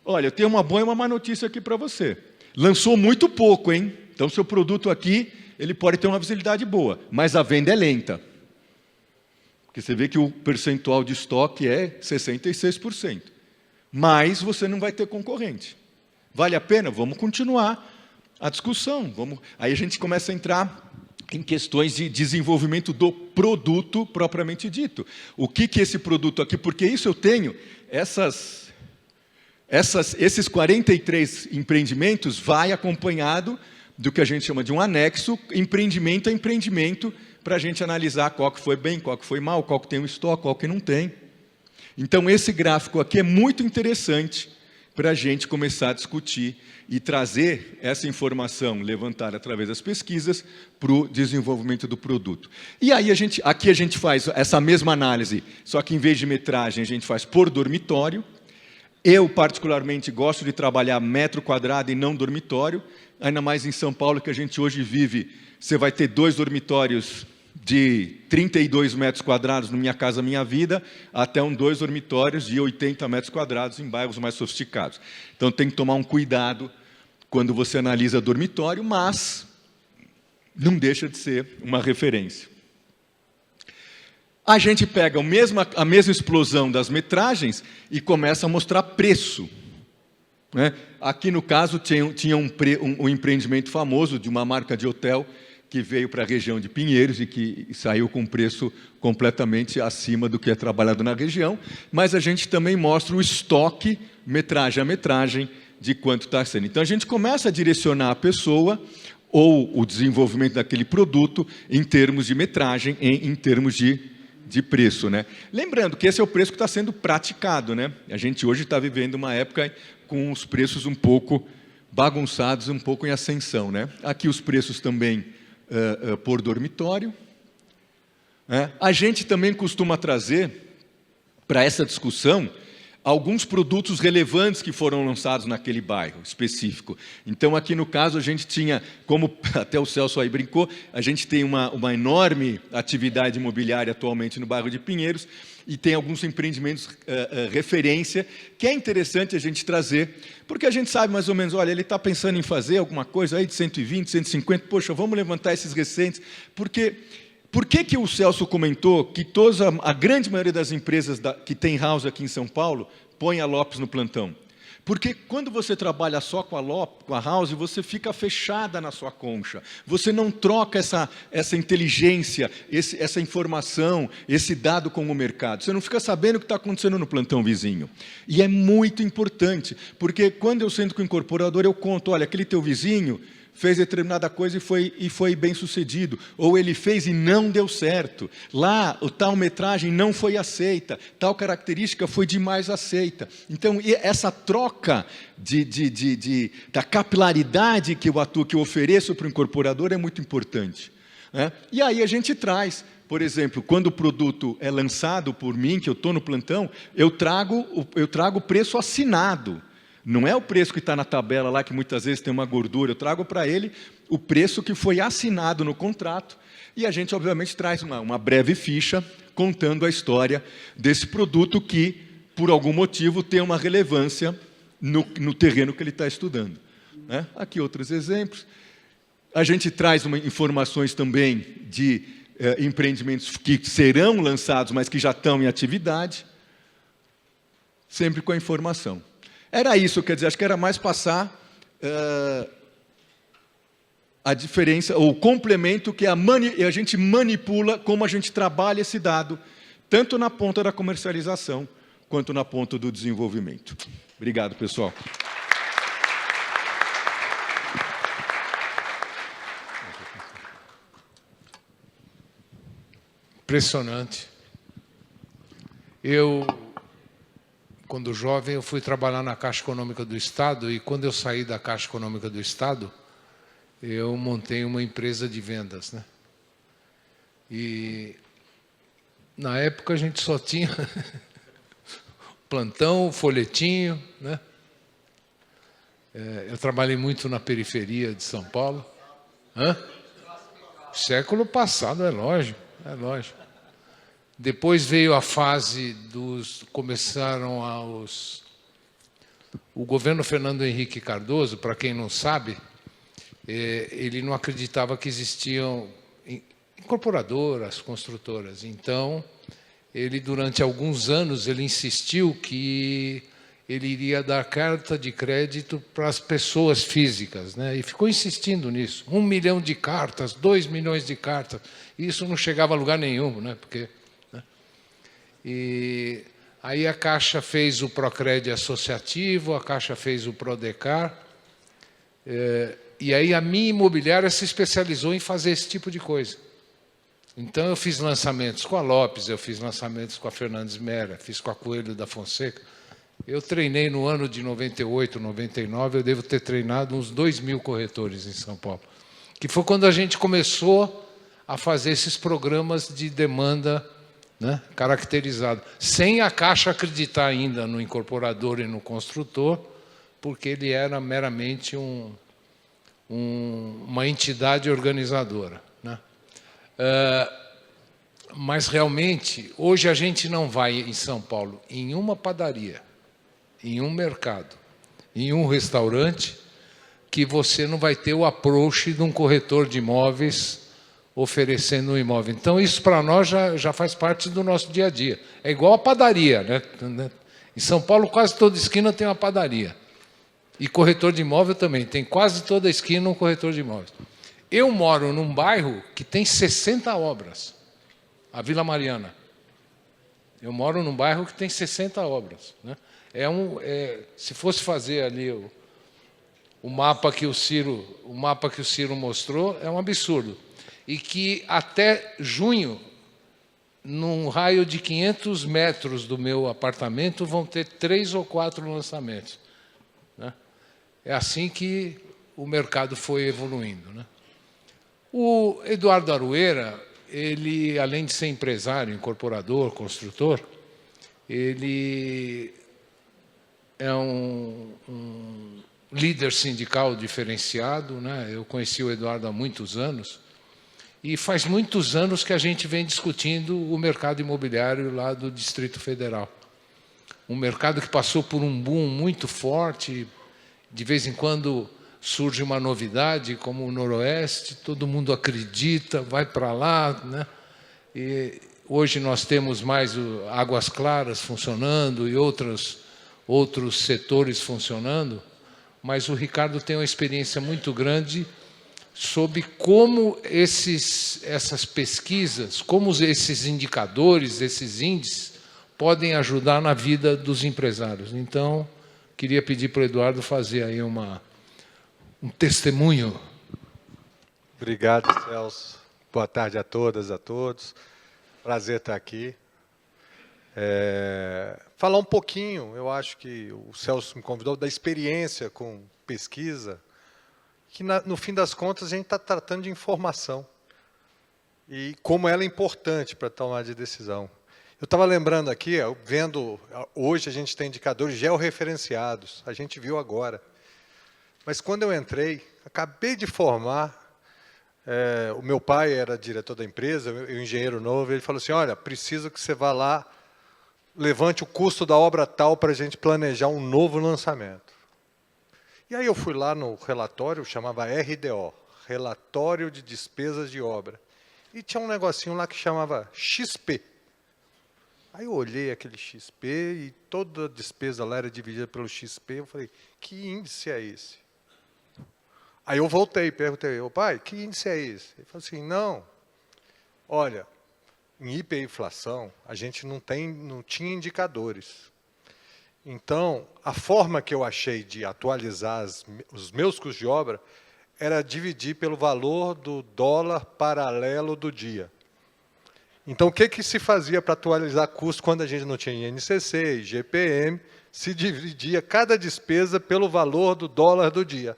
Olha, eu tenho uma boa e uma má notícia aqui para você. Lançou muito pouco, hein? Então, seu produto aqui, ele pode ter uma visibilidade boa, mas a venda é lenta. Porque você vê que o percentual de estoque é 66%. Mas você não vai ter concorrente. Vale a pena? Vamos continuar a discussão. Aí a gente começa a entrar em questões de desenvolvimento do produto propriamente dito. O que é esse produto aqui? Porque isso eu tenho, esses 43 empreendimentos vai acompanhado do que a gente chama de um anexo, empreendimento a empreendimento, para a gente analisar qual que foi bem, qual que foi mal, qual que tem o estoque, qual que não tem. Então, esse gráfico aqui é muito interessante para a gente começar a discutir e trazer essa informação levantada através das pesquisas para o desenvolvimento do produto. E aí, aqui a gente faz essa mesma análise, só que em vez de metragem, a gente faz por dormitório. Eu, particularmente, gosto de trabalhar metro quadrado e não dormitório, ainda mais em São Paulo, que a gente hoje vive, você vai ter 2 dormitórios de 32 metros quadrados no Minha Casa Minha Vida, até 2 dormitórios de 80 metros quadrados em bairros mais sofisticados. Então, tem que tomar um cuidado quando você analisa dormitório, mas não deixa de ser uma referência. A gente pega a mesma explosão das metragens e começa a mostrar preço. Né? Aqui, no caso, tinha um empreendimento famoso de uma marca de hotel que veio para a região de Pinheiros e que saiu com um preço completamente acima do que é trabalhado na região, mas a gente também mostra o estoque, metragem a metragem, de quanto está sendo. Então, a gente começa a direcionar a pessoa ou o desenvolvimento daquele produto em termos de metragem, em termos de preço. Né? Lembrando que esse é o preço que está sendo praticado. Né? A gente hoje está vivendo uma época com os preços um pouco bagunçados, um pouco em ascensão. Né? Aqui os preços também por dormitório. A gente também costuma trazer para essa discussão alguns produtos relevantes que foram lançados naquele bairro específico. Então, aqui no caso, a gente tinha, como até o Celso aí brincou, a gente tem uma enorme atividade imobiliária atualmente no bairro de Pinheiros e tem alguns empreendimentos referência, que é interessante a gente trazer, porque a gente sabe mais ou menos, olha, ele está pensando em fazer alguma coisa aí de 120, 150, poxa, vamos levantar esses recentes, porque... Por que o Celso comentou que a grande maioria das empresas que tem house aqui em São Paulo põe a Lopes no plantão? Porque quando você trabalha só com a house, você fica fechada na sua concha. Você não troca essa inteligência, essa informação, esse dado com o mercado. Você não fica sabendo o que está acontecendo no plantão vizinho. E é muito importante, porque quando eu sento com o incorporador, eu conto, olha, aquele teu vizinho fez determinada coisa e foi bem sucedido, ou ele fez e não deu certo, lá a tal metragem não foi aceita, tal característica foi demais aceita. Então, essa troca da capilaridade que eu ofereço para o incorporador é muito importante. Né? E aí a gente traz, Por exemplo, quando o produto é lançado por mim, que eu estou no plantão, eu trago o preço assinado. Não é o preço que está na tabela lá, que muitas vezes tem uma gordura. Eu trago para ele o preço que foi assinado no contrato. E a gente, obviamente, traz uma breve ficha contando a história desse produto que, por algum motivo, tem uma relevância no terreno que ele está estudando. Né? Aqui outros exemplos. A gente traz informações também de empreendimentos que serão lançados, mas que já estão em atividade, sempre com a informação. Era isso, quer dizer, acho que era mais passar a diferença, ou o complemento que a gente manipula como a gente trabalha esse dado, tanto na ponta da comercialização, quanto na ponta do desenvolvimento. Obrigado, pessoal. Impressionante. Quando jovem, eu fui trabalhar na Caixa Econômica do Estado, e quando eu saí da Caixa Econômica do Estado, eu montei uma empresa de vendas, né? E na época a gente só tinha plantão, folhetinho, né? Eu trabalhei muito na periferia de São Paulo. Século passado, é lógico, é lógico. Depois veio a fase o governo Fernando Henrique Cardoso, para quem não sabe, ele não acreditava que existiam incorporadoras, construtoras. Então, ele, durante alguns anos, ele insistiu que ele iria dar carta de crédito para as pessoas físicas, né? E ficou insistindo nisso. 1 milhão de cartas, 2 milhões de cartas. Isso não chegava a lugar nenhum, né? Porque, né? E aí a Caixa fez o Procred associativo, a Caixa fez o Prodecar, e aí a minha imobiliária se especializou em fazer esse tipo de coisa. Então, eu fiz lançamentos com a Lopes, eu fiz lançamentos com a Fernandes Mera, fiz com a Coelho da Fonseca. Eu treinei no ano de 98, 99, eu devo ter treinado uns 2.000 corretores em São Paulo. Que foi quando a gente começou a fazer esses programas de demanda, né, caracterizado, sem a Caixa acreditar ainda no incorporador e no construtor, porque ele era meramente uma entidade organizadora, né? Mas, realmente, hoje a gente não vai em São Paulo em uma padaria, em um mercado, em um restaurante, que você não vai ter o approach de um corretor de imóveis oferecendo um imóvel. Então, isso para nós já faz parte do nosso dia a dia. É igual a padaria, né? Em São Paulo, quase toda esquina tem uma padaria. E corretor de imóvel também. Tem quase toda esquina um corretor de imóveis. Eu moro num bairro que tem 60 obras, a Vila Mariana. Eu moro num bairro que tem 60 obras, né? Se fosse fazer ali o mapa que o Ciro mostrou, é um absurdo. E que até junho, num raio de 500 metros do meu apartamento, vão ter 3 ou 4 lançamentos, né? É assim que o mercado foi evoluindo, né? O Eduardo Arueira, ele, além de ser empresário, incorporador, construtor, ele é um líder sindical diferenciado, né? Eu conheci o Eduardo há muitos anos, e faz muitos anos que a gente vem discutindo o mercado imobiliário lá do Distrito Federal. Um mercado que passou por um boom muito forte, de vez em quando surge uma novidade, como o Noroeste, todo mundo acredita, vai para lá, né? E hoje nós temos mais Águas Claras funcionando e outros setores funcionando, mas o Ricardo tem uma experiência muito grande sobre como essas pesquisas, como esses indicadores, esses índices, podem ajudar na vida dos empresários. Então, queria pedir para o Eduardo fazer aí um testemunho. Obrigado, Celso. Boa tarde a todas, a todos. Prazer estar aqui. Falar um pouquinho, eu acho que o Celso me convidou, da experiência com pesquisa, que no fim das contas a gente está tratando de informação. e como ela é importante para tomar de decisão. Eu estava lembrando aqui, vendo, hoje a gente tem indicadores georreferenciados, a gente viu agora. Mas quando eu entrei, acabei de formar, o meu pai era diretor da empresa, eu engenheiro novo, ele falou assim, olha, preciso que você vá lá, levante o custo da obra tal para a gente planejar um novo lançamento. E aí eu fui lá no relatório, chamava RDO, Relatório de Despesas de Obra, e tinha um negocinho lá que chamava XP. Aí eu olhei aquele XP e toda a despesa lá era dividida pelo XP, eu falei, que índice é esse? Aí eu voltei, perguntei, pai, que índice é esse? Ele falou assim, não, olha, em hiperinflação, a gente não tinha indicadores. Então, a forma que eu achei de atualizar os meus custos de obra era dividir pelo valor do dólar paralelo do dia. Então, o que se fazia para atualizar custo quando a gente não tinha INCC, IGPM? Se dividia cada despesa pelo valor do dólar do dia.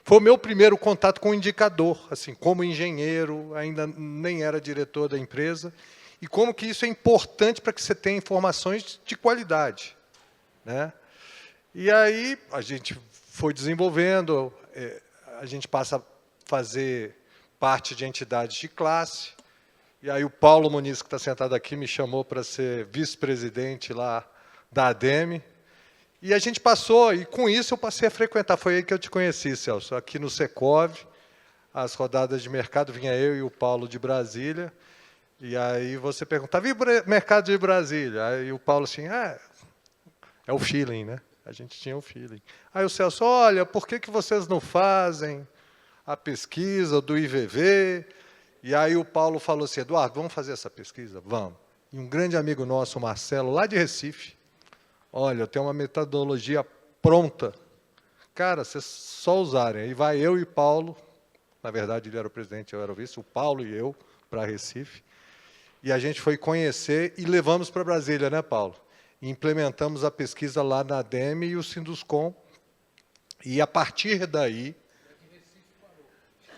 Foi o meu primeiro contato com o indicador, assim, como engenheiro, ainda nem era diretor da empresa, e como que isso é importante para que você tenha informações de qualidade, né? E aí a gente foi desenvolvendo, a gente passa a fazer parte de entidades de classe, e aí o Paulo Muniz, que está sentado aqui, me chamou para ser vice-presidente lá da ADEME, e a gente passou, e com isso eu passei a frequentar, foi aí que eu te conheci, Celso, aqui no Secov, as rodadas de mercado, vinha eu e o Paulo de Brasília, e aí você perguntava, e o mercado de Brasília? Aí o Paulo assim, é o feeling, né? A gente tinha o feeling. Aí o Celso, olha, por que vocês não fazem a pesquisa do IVV? E aí o Paulo falou assim, Eduardo, vamos fazer essa pesquisa? Vamos. E um grande amigo nosso, o Marcelo, lá de Recife, olha, eu tenho uma metodologia pronta. Cara, vocês só usarem. Aí vai eu e Paulo, na verdade ele era o presidente, eu era o vice, o Paulo e eu, para Recife. E a gente foi conhecer e levamos para Brasília, né, Paulo? E implementamos a pesquisa lá na ADEME e o Sinduscom. E a partir daí...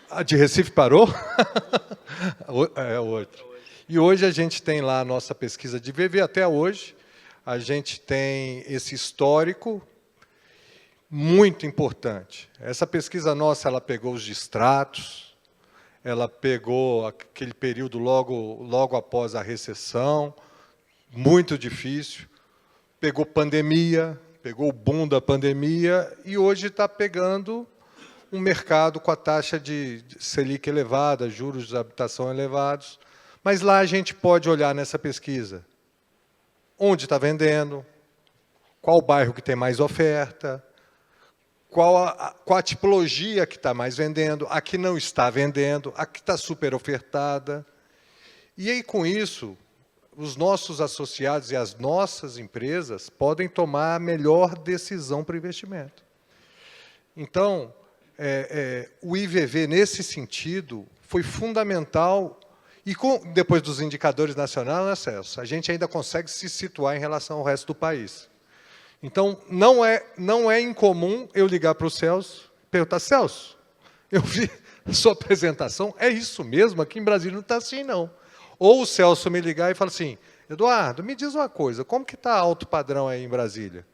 A de Recife parou? É outro. E hoje a gente tem lá a nossa pesquisa de VV até hoje. A gente tem esse histórico muito importante. Essa pesquisa nossa, ela pegou os distratos, ela pegou aquele período logo após a recessão, muito difícil, pegou pandemia, pegou o boom da pandemia, e hoje está pegando um mercado com a taxa de Selic elevada, juros de habitação elevados. Mas lá a gente pode olhar nessa pesquisa onde está vendendo, qual o bairro que tem mais oferta, qual a tipologia que está mais vendendo, a que não está vendendo, a que está super ofertada. E aí, com isso, os nossos associados e as nossas empresas podem tomar a melhor decisão para o investimento. Então, o IVV, nesse sentido, foi fundamental. E depois dos indicadores nacionais, né, Celso, a gente ainda consegue se situar em relação ao resto do país. Então, não é incomum eu ligar para o Celso e perguntar, Celso, eu vi a sua apresentação, é isso mesmo? Aqui em Brasília não está assim, não. Ou o Celso me ligar e falar assim, Eduardo, me diz uma coisa, como que está alto padrão aí em Brasília?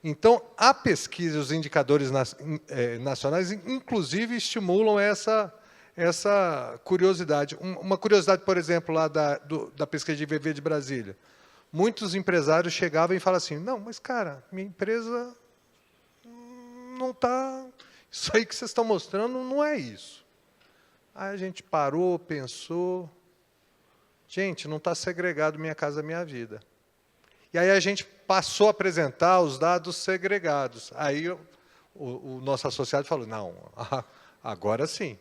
Então, a pesquisa e os indicadores nacionais, inclusive, estimulam essa curiosidade. Uma curiosidade, por exemplo, lá da pesquisa de IVV de Brasília. Muitos empresários chegavam e falavam assim, não, mas, cara, minha empresa não está... Isso aí que vocês estão mostrando não é isso. Aí a gente parou, pensou... Gente, não está segregado Minha Casa Minha Vida. E aí a gente passou a apresentar os dados segregados. Aí o nosso associado falou, não, agora sim,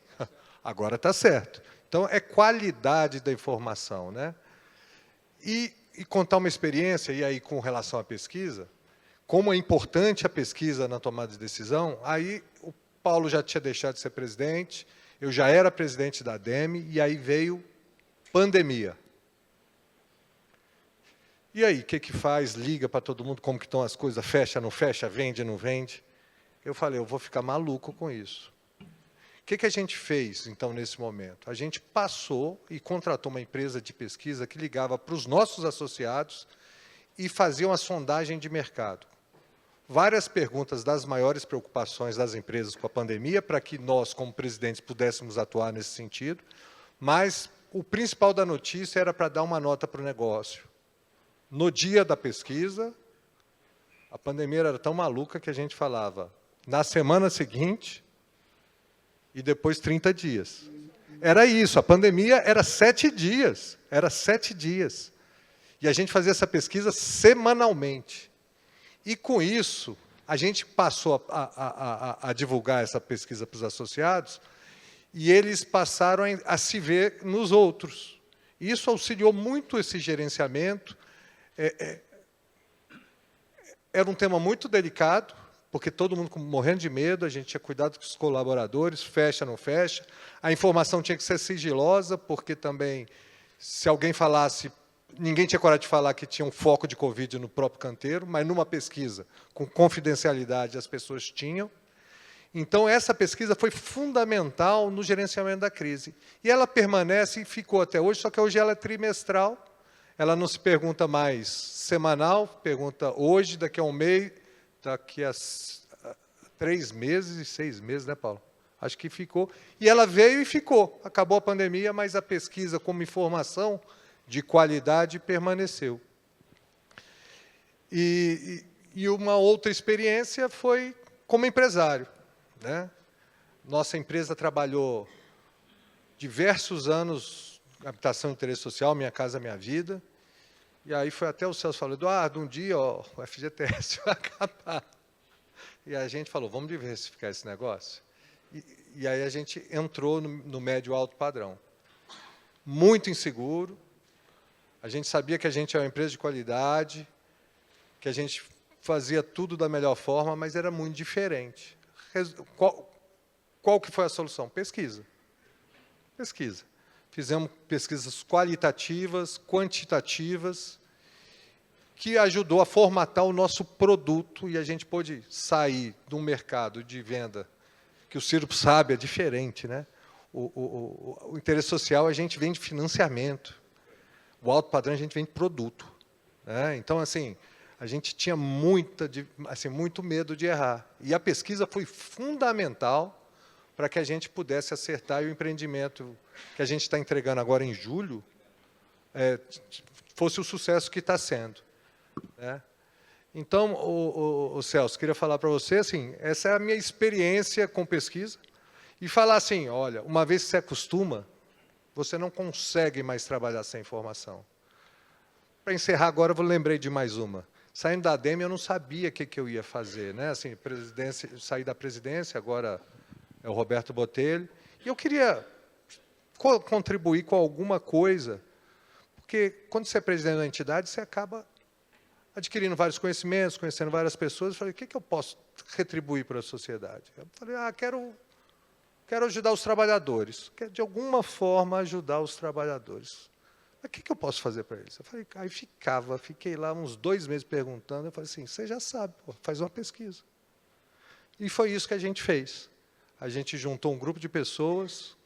agora está certo. Então, é qualidade da informação, né? E contar uma experiência, e aí com relação à pesquisa, como é importante a pesquisa na tomada de decisão, aí o Paulo já tinha deixado de ser presidente, eu já era presidente da ADEME, e aí veio pandemia. E aí, o que faz? Liga para todo mundo, como que estão as coisas, fecha, não fecha, vende, não vende? Eu falei, eu vou ficar maluco com isso. O que a gente fez, então, nesse momento? A gente passou e contratou uma empresa de pesquisa que ligava para os nossos associados e fazia uma sondagem de mercado. Várias perguntas das maiores preocupações das empresas com a pandemia, para que nós, como presidentes, pudéssemos atuar nesse sentido, mas o principal da notícia era para dar uma nota para o negócio. No dia da pesquisa, a pandemia era tão maluca que a gente falava na semana seguinte e depois 30 dias. Era isso, a pandemia era 7 dias, era 7 dias. E a gente fazia essa pesquisa semanalmente. E, com isso, a gente passou a divulgar essa pesquisa para os associados e eles passaram a se ver nos outros. Isso auxiliou muito esse gerenciamento. Era um tema muito delicado, porque todo mundo morrendo de medo, a gente tinha cuidado com os colaboradores, fecha, não fecha. A informação tinha que ser sigilosa, porque também, se alguém falasse, ninguém tinha coragem de falar que tinha um foco de Covid no próprio canteiro, mas numa pesquisa com confidencialidade as pessoas tinham. Então, essa pesquisa foi fundamental no gerenciamento da crise. E ela permanece e ficou até hoje, só que hoje ela é trimestral, ela não se pergunta mais semanal, pergunta hoje, daqui a um mês, daqui a 3 meses, 6 meses, né, Paulo? Acho que ficou. E ela veio e ficou. Acabou a pandemia, mas a pesquisa como informação de qualidade permaneceu. E uma outra experiência foi como empresário, né? Nossa empresa trabalhou diversos anos em habitação de interesse social, Minha Casa Minha Vida. E aí foi até o Celso falou, Eduardo, um dia ó, o FGTS vai acabar. E a gente falou, vamos diversificar esse negócio? E aí a gente entrou no médio alto padrão. Muito inseguro. A gente sabia que a gente era uma empresa de qualidade, que a gente fazia tudo da melhor forma, mas era muito diferente. Qual que foi a solução? Pesquisa. Pesquisa. Fizemos pesquisas qualitativas, quantitativas, que ajudou a formatar o nosso produto e a gente pôde sair de um mercado de venda, que o Ciro sabe, é diferente, né? O interesse social a gente vende financiamento, o alto padrão a gente vende produto, né? Então, assim, a gente tinha muito medo de errar. E a pesquisa foi fundamental para que a gente pudesse acertar e o empreendimento que a gente está entregando agora em julho fosse o sucesso que está sendo, né? Então, o Celso, queria falar para você, assim, essa é a minha experiência com pesquisa, e falar assim, olha, uma vez que você acostuma, você não consegue mais trabalhar sem informação. Para encerrar agora, eu lembrei de mais uma. Saindo da ADEME, eu não sabia o que eu ia fazer, né? Assim, saí da presidência, agora é o Roberto Botelho, e eu queria contribuir com alguma coisa, porque quando você é presidente da entidade, você acaba adquirindo vários conhecimentos, conhecendo várias pessoas. Eu falei, o que eu posso retribuir para a sociedade? Eu falei, quero ajudar os trabalhadores, quero de alguma forma ajudar os trabalhadores. Mas o que eu posso fazer para eles? Eu falei, aí fiquei lá uns 2 meses perguntando, eu falei assim, você já sabe, pô, faz uma pesquisa. E foi isso que a gente fez. A gente juntou um grupo de pessoas,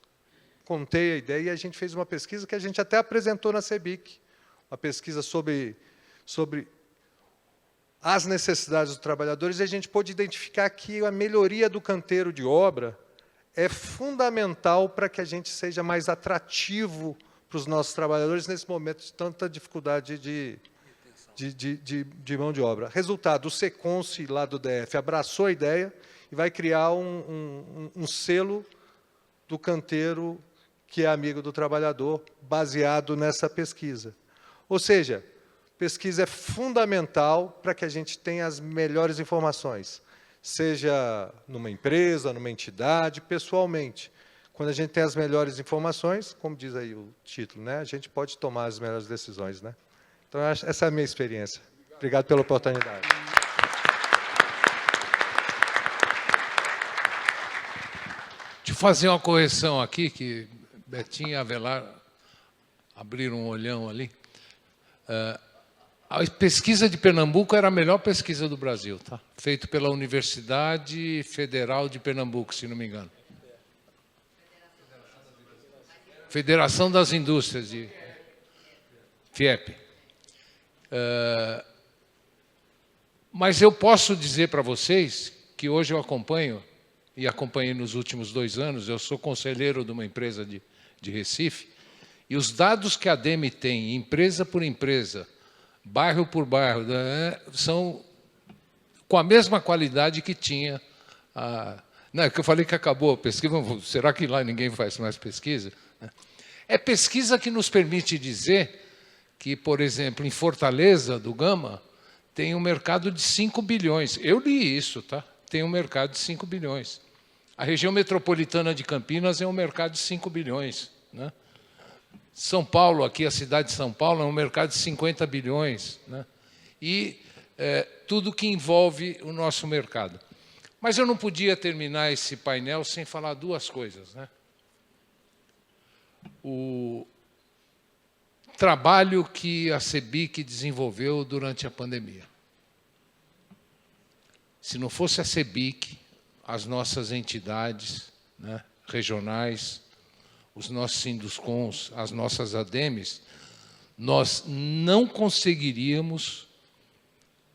contei a ideia e a gente fez uma pesquisa que a gente até apresentou na CEBIC, uma pesquisa sobre as necessidades dos trabalhadores, e a gente pôde identificar que a melhoria do canteiro de obra é fundamental para que a gente seja mais atrativo para os nossos trabalhadores nesse momento de tanta dificuldade de mão de obra. Resultado, o Seconce, lá do DF, abraçou a ideia e vai criar um selo do canteiro que é amigo do trabalhador, baseado nessa pesquisa. Ou seja, pesquisa é fundamental para que a gente tenha as melhores informações, seja numa empresa, numa entidade, pessoalmente. Quando a gente tem as melhores informações, como diz aí o título, né, a gente pode tomar as melhores decisões, né? Então, essa é a minha experiência. Obrigado pela oportunidade. Deixa eu fazer uma correção aqui, que Betinho e Avelar abriram um olhão ali. A pesquisa de Pernambuco era a melhor pesquisa do Brasil, tá? Feita pela Universidade Federal de Pernambuco, se não me engano. Federação das Indústrias de FIEP. Mas eu posso dizer para vocês que hoje eu acompanho, e acompanhei nos últimos 2 anos, eu sou conselheiro de uma empresa de Recife, e os dados que a ADEME tem, empresa por empresa, bairro por bairro, são com a mesma qualidade que tinha. Não, é que eu falei que acabou a pesquisa, será que lá ninguém faz mais pesquisa? É pesquisa que nos permite dizer que, por exemplo, em Fortaleza, do Gama, tem um mercado de 5 bilhões. Eu li isso, tá? Tem um mercado de 5 bilhões. A região metropolitana de Campinas é um mercado de 5 bilhões. Né? São Paulo, aqui a cidade de São Paulo, é um mercado de 50 bilhões. Né? E tudo que envolve o nosso mercado. Mas eu não podia terminar esse painel sem falar 2 coisas. Né? O trabalho que a CEBIC desenvolveu durante a pandemia. Se não fosse a CEBIC, as nossas entidades, né, regionais, os nossos Sinduscons, as nossas ADEMES, nós não conseguiríamos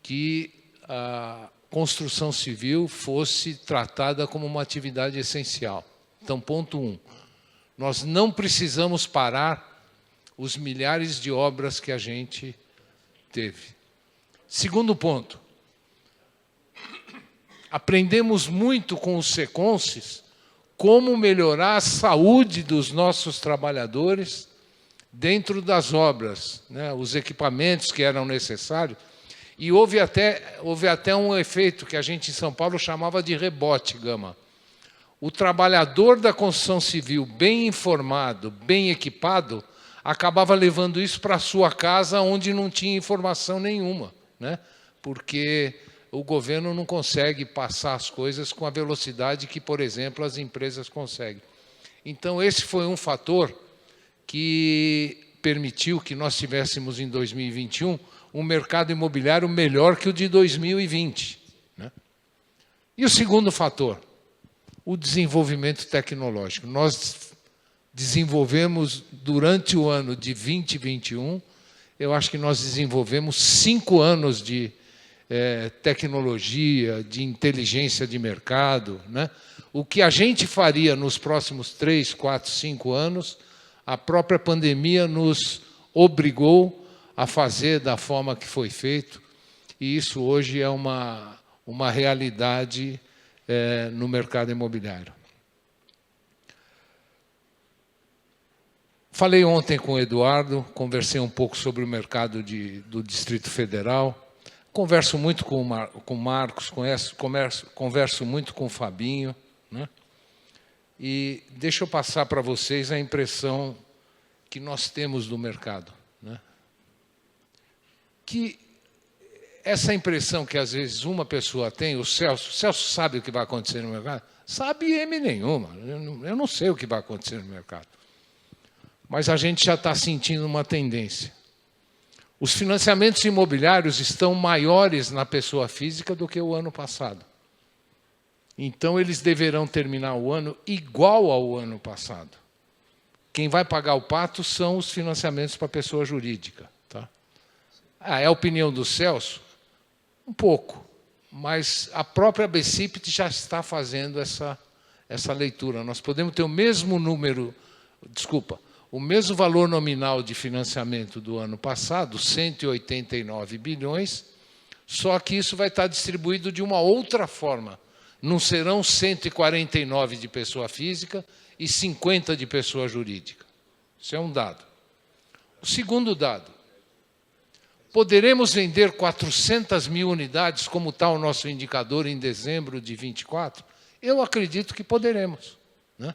que a construção civil fosse tratada como uma atividade essencial. Então, ponto 1. Nós não precisamos parar os milhares de obras que a gente teve. Segundo ponto. Aprendemos muito com os SECONSES como melhorar a saúde dos nossos trabalhadores dentro das obras, né? Os equipamentos que eram necessários. E houve até um efeito que a gente em São Paulo chamava de rebote, Gama. O trabalhador da construção civil bem informado, bem equipado, acabava levando isso para a sua casa onde não tinha informação nenhuma, né? Porque o governo não consegue passar as coisas com a velocidade que, por exemplo, as empresas conseguem. Então, esse foi um fator que permitiu que nós tivéssemos, em 2021, um mercado imobiliário melhor que o de 2020. Né? E o segundo fator, o desenvolvimento tecnológico. Nós desenvolvemos, durante o ano de 2021, eu acho que nós desenvolvemos 5 anos de tecnologia, de inteligência de mercado. Né? O que a gente faria nos próximos 3, 4, 5 anos, a própria pandemia nos obrigou a fazer da forma que foi feito, e isso hoje é uma realidade no mercado imobiliário. Falei ontem com o Eduardo, conversei um pouco sobre o mercado do Distrito Federal, converso muito com o Marcos, converso muito com o Fabinho, né? E deixa eu passar para vocês a impressão que nós temos do mercado. Né? Que essa impressão que às vezes uma pessoa tem, o Celso sabe o que vai acontecer no mercado? Sabe M nenhuma, eu não sei o que vai acontecer no mercado. Mas a gente já está sentindo uma tendência. Os financiamentos imobiliários estão maiores na pessoa física do que o ano passado. Então, eles deverão terminar o ano igual ao ano passado. Quem vai pagar o pato são os financiamentos para a pessoa jurídica. Tá? É a opinião do Celso? Um pouco. Mas a própria BCIPT já está fazendo essa leitura. Nós podemos ter o mesmo número, o mesmo valor nominal de financiamento do ano passado, 189 bilhões, só que isso vai estar distribuído de uma outra forma. Não serão 149 de pessoa física e 50 de pessoa jurídica. Isso é um dado. O segundo dado, poderemos vender 400 mil unidades, como está o nosso indicador em dezembro de 24? Eu acredito que poderemos. Né?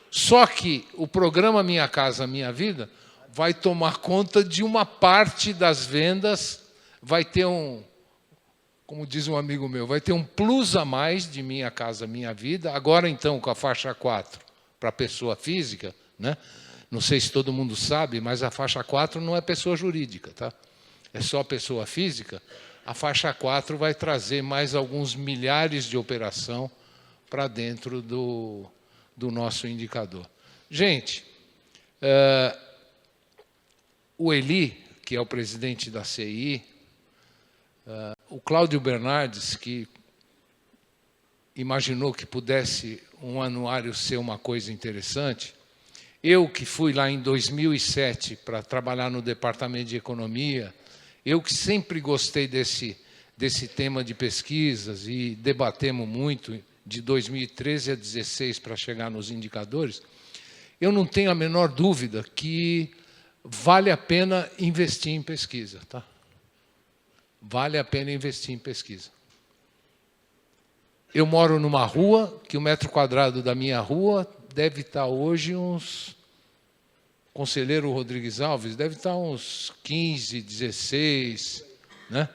Só que o programa Minha Casa Minha Vida vai tomar conta de uma parte das vendas, vai ter como diz um amigo meu, vai ter um plus a mais de Minha Casa Minha Vida, agora então com a faixa 4 para pessoa física, né? Não sei se todo mundo sabe, mas a faixa 4 não é pessoa jurídica, tá? É só pessoa física. A faixa 4 vai trazer mais alguns milhares de operação para dentro do nosso indicador. Gente, O Eli, que é o presidente da CI, o Cláudio Bernardes, que imaginou que pudesse um anuário ser uma coisa interessante, eu que fui lá em 2007 para trabalhar no Departamento de Economia, eu que sempre gostei desse tema de pesquisas e debatemos muito de 2013 a 2016 para chegar nos indicadores, eu não tenho a menor dúvida que vale a pena investir em pesquisa. Tá? Vale a pena investir em pesquisa. Eu moro numa rua que o metro quadrado da minha rua deve estar hoje uns... Conselheiro Rodrigues Alves, deve estar uns 15, 16, né?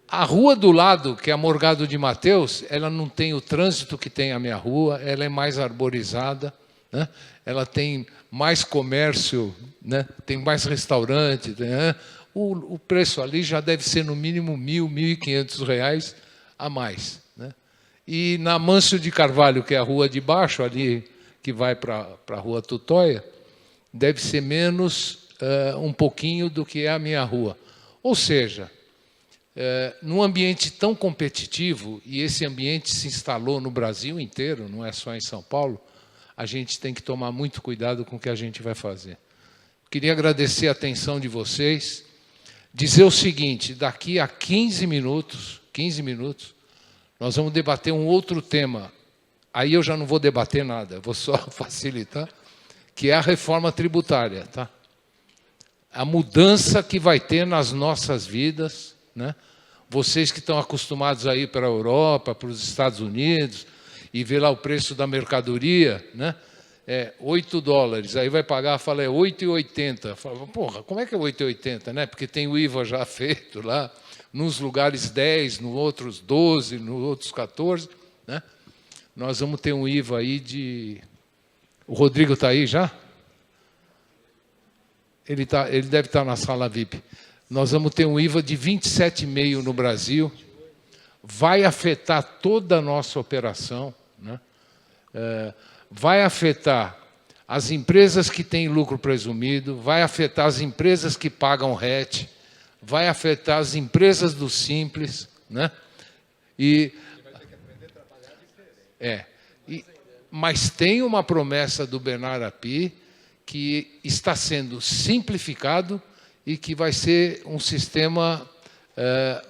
A rua do lado, que é a Morgado de Mateus, ela não tem o trânsito que tem a minha rua, ela é mais arborizada, né? Ela tem mais comércio, né? Tem mais restaurante, né? O preço ali já deve ser no mínimo R$ 1.500 a mais, né? E na Mâncio de Carvalho, que é a rua de baixo, ali que vai para a rua Tutóia, deve ser menos um pouquinho do que é a minha rua. Ou seja, num ambiente tão competitivo, e esse ambiente se instalou no Brasil inteiro, não é só em São Paulo, a gente tem que tomar muito cuidado com o que a gente vai fazer. Queria agradecer a atenção de vocês, dizer o seguinte, daqui a 15 minutos, nós vamos debater um outro tema. Aí eu já não vou debater nada, vou só facilitar, que é a reforma tributária, tá? A mudança que vai ter nas nossas vidas, né? Vocês que estão acostumados a ir para a Europa, para os Estados Unidos, e ver lá o preço da mercadoria, né? É $8, aí vai pagar, fala, é 8,80. Fala, porra, como é que é 8,80, né? Porque tem o IVA já feito lá, nos lugares 10, nos outros 12, nos outros 14, né? Nós vamos ter um IVA aí de... O Rodrigo está aí já? Ele deve estar na sala VIP. Nós vamos ter um IVA de 27,5% no Brasil. Vai afetar toda a nossa operação, né? Vai afetar as empresas que têm lucro presumido, vai afetar as empresas que pagam RET, vai afetar as empresas do Simples, né? E vai ter que aprender a trabalhar diferente. Mas tem uma promessa do Bernard Api que está sendo simplificado e que vai ser um sistema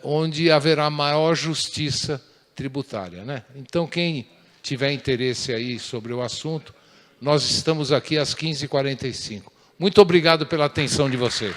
onde haverá maior justiça tributária, né? Então, quem tiver interesse aí sobre o assunto, nós estamos aqui às 15h45. Muito obrigado pela atenção de vocês.